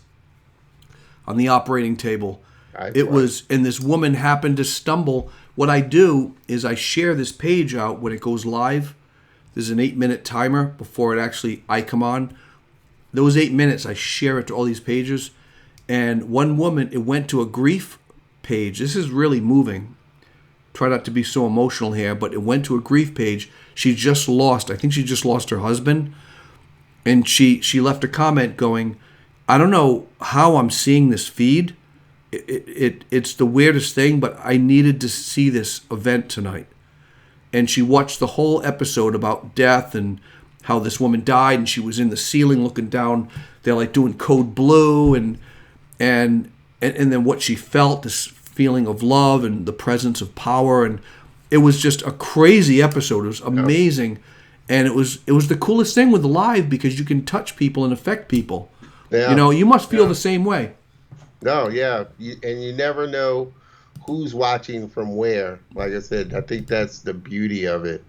on the operating table. And this woman happened to stumble. What I do is I share this page out when it goes live. There's an 8-minute timer before I come on. those 8 minutes, I share it to all these pages. And one woman, it went to a grief page. This is really moving. Try not to be so emotional here, but it went to a grief page. She just lost, I think she just lost her husband. And she left a comment going, I don't know how I'm seeing this feed. It's the weirdest thing, but I needed to see this event tonight. And she watched the whole episode about death and how this woman died, and she was in the ceiling looking down. They're like doing code blue, and then what she felt, this feeling of love and the presence of power, and it was just a crazy episode. It was amazing, and it was the coolest thing with live because you can touch people and affect people. Yeah. You know, you must feel the same way. No, yeah, and you never know who's watching from where. Like I said, I think that's the beauty of it,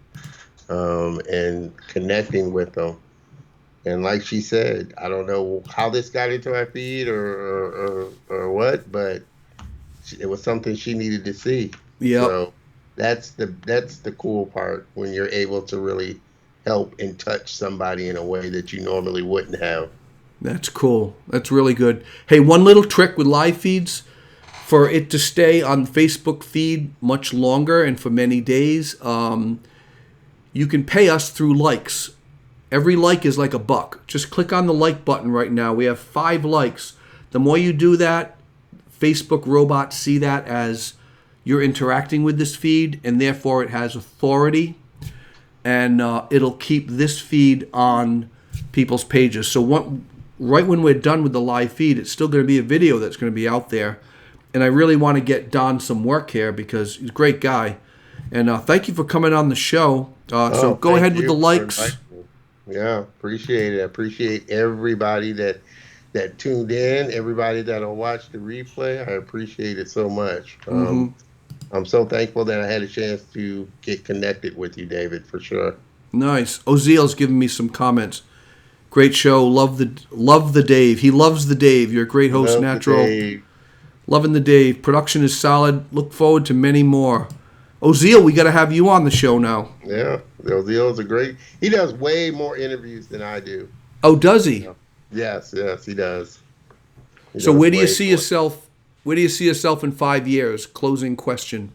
and connecting with them. And like she said, I don't know how this got into our feed or what, but it was something she needed to see. Yeah. So that's the cool part, when you're able to really help and touch somebody in a way that you normally wouldn't have. That's cool. That's really good. Hey, one little trick with live feeds, for it to stay on Facebook feed much longer and for many days, you can pay us through likes. Every like is like $1. Just click on the like button right now. We have 5 likes. The more you do that, Facebook robots see that as you're interacting with this feed, and therefore it has authority, and it'll keep this feed on people's pages. So right when we're done with the live feed, it's still going to be a video that's going to be out there. And I really want to get Don some work here because he's a great guy. And thank you for coming on the show. So go ahead with the likes. Yeah, appreciate it. I appreciate everybody that tuned in, everybody that'll watch the replay. I appreciate it so much. I'm so thankful that I had a chance to get connected with you, David, for sure. Nice. Oziel's giving me some comments. Great show. Love the Dave. He loves the Dave. You're a great host, Natural. Loving the Dave. Production is solid. Look forward to many more. Oziel, we got to have you on the show now. Yeah, Oziel's a great. He does way more interviews than I do. Oh, does he? Yes, he does. So where do you see yourself? Where do you see yourself in 5 years? Closing question.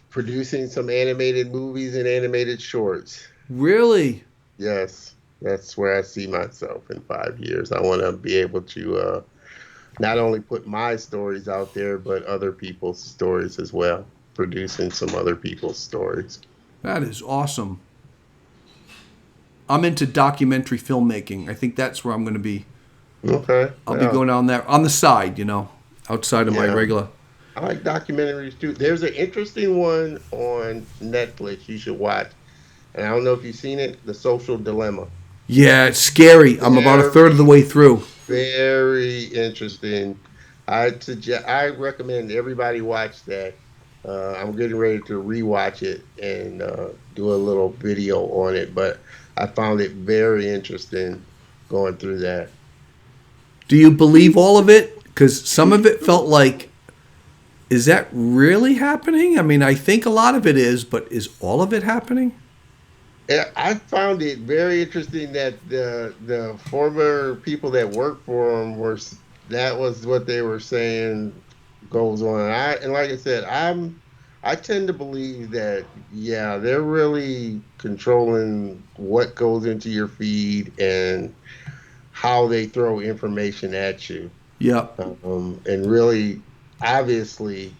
Producing some animated movies and animated shorts. Really? Yes, that's where I see myself in 5 years. I want to be able to not only put my stories out there, but other people's stories as well. Producing some other people's stories. That is awesome. I'm into documentary filmmaking. I think that's where I'm going to be. Okay. I'll be going down there on the side, outside of my regular. I like documentaries too. There's an interesting one on Netflix you should watch. And I don't know if you've seen it, The Social Dilemma. Yeah, it's scary. I'm about a third of the way through. Very interesting. I recommend everybody watch that. I'm getting ready to rewatch it and do a little video on it, but I found it very interesting going through that. Do you believe all of it? Because some of it felt like, is that really happening? I mean, I think a lot of it is, but is all of it happening? I found it very interesting that the former people that work for them that was what they were saying goes on. And like I said, I tend to believe that they're really controlling what goes into your feed and how they throw information at you. Yeah. And really, obviously,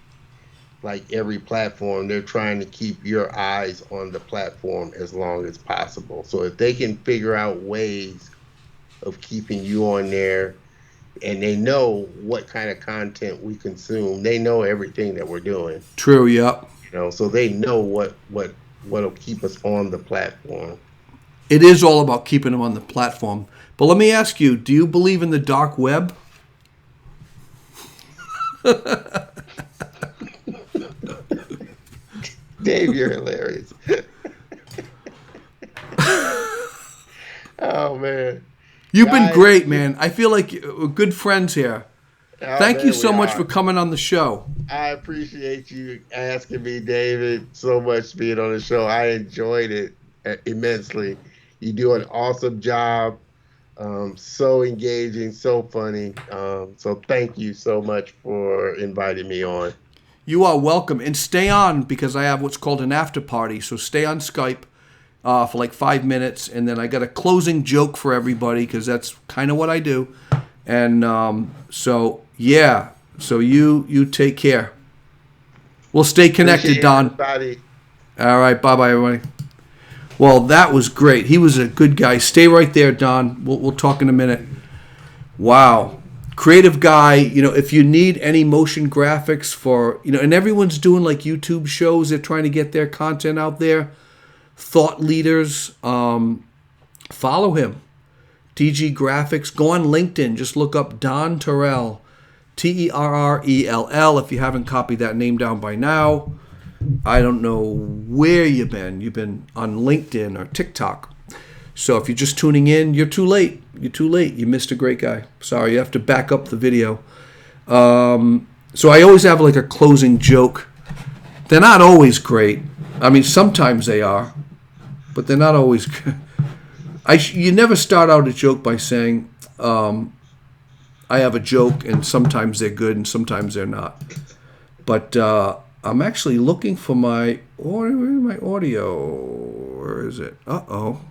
like every platform, they're trying to keep your eyes on the platform as long as possible. So if they can figure out ways of keeping you on there, and they know what kind of content we consume, they know everything that we're doing. True, yep. So they know what'll keep us on the platform. It is all about keeping them on the platform. But let me ask you, do you believe in the dark web? Dave, you're hilarious. Oh, man. You've been great, man. I feel like we're good friends here. Thank you so much for coming on the show. I appreciate you asking me, David, so much being on the show. I enjoyed it immensely. You do an awesome job. So engaging, so funny. So thank you so much for inviting me on. You are welcome. And stay on because I have what's called an after party. So stay on Skype for like 5 minutes. And then I got a closing joke for everybody because that's kind of what I do. And so, yeah. So you take care. We'll stay connected, Appreciate Don. everybody. All right. Bye-bye, everybody. Well, that was great. He was a good guy. Stay right there, Don. We'll talk in a minute. Wow. Creative guy. If you need any motion graphics for, and everyone's doing like YouTube shows. They're trying to get their content out there. Thought leaders. Follow him. DG Graphics. Go on LinkedIn. Just look up Don Terrell. Terrell. If you haven't copied that name down by now. I don't know where you've been. You've been on LinkedIn or TikTok. So if you're just tuning in, you're too late. You're too late. You missed a great guy. Sorry, you have to back up the video. So I always have like a closing joke. They're not always great. I mean, sometimes they are, but they're not always good. You never start out a joke by saying, I have a joke, and sometimes they're good and sometimes they're not. But I'm actually looking for my audio. Where's my audio? Where is it? Uh-oh.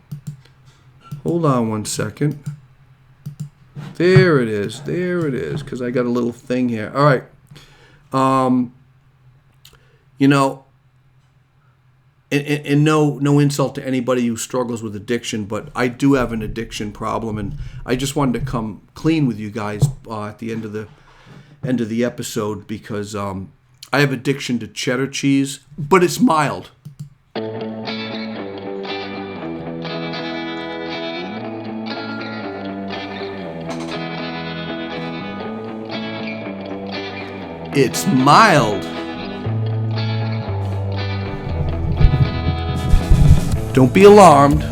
Hold on one second. There it is. There it is. Because I got a little thing here. All right. And no insult to anybody who struggles with addiction, but I do have an addiction problem, and I just wanted to come clean with you guys at the end of the episode because I have addiction to cheddar cheese, but it's mild. It's mild. Don't be alarmed.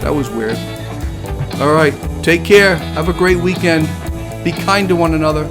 That was weird. All right. Take care. Have a great weekend. Be kind to one another.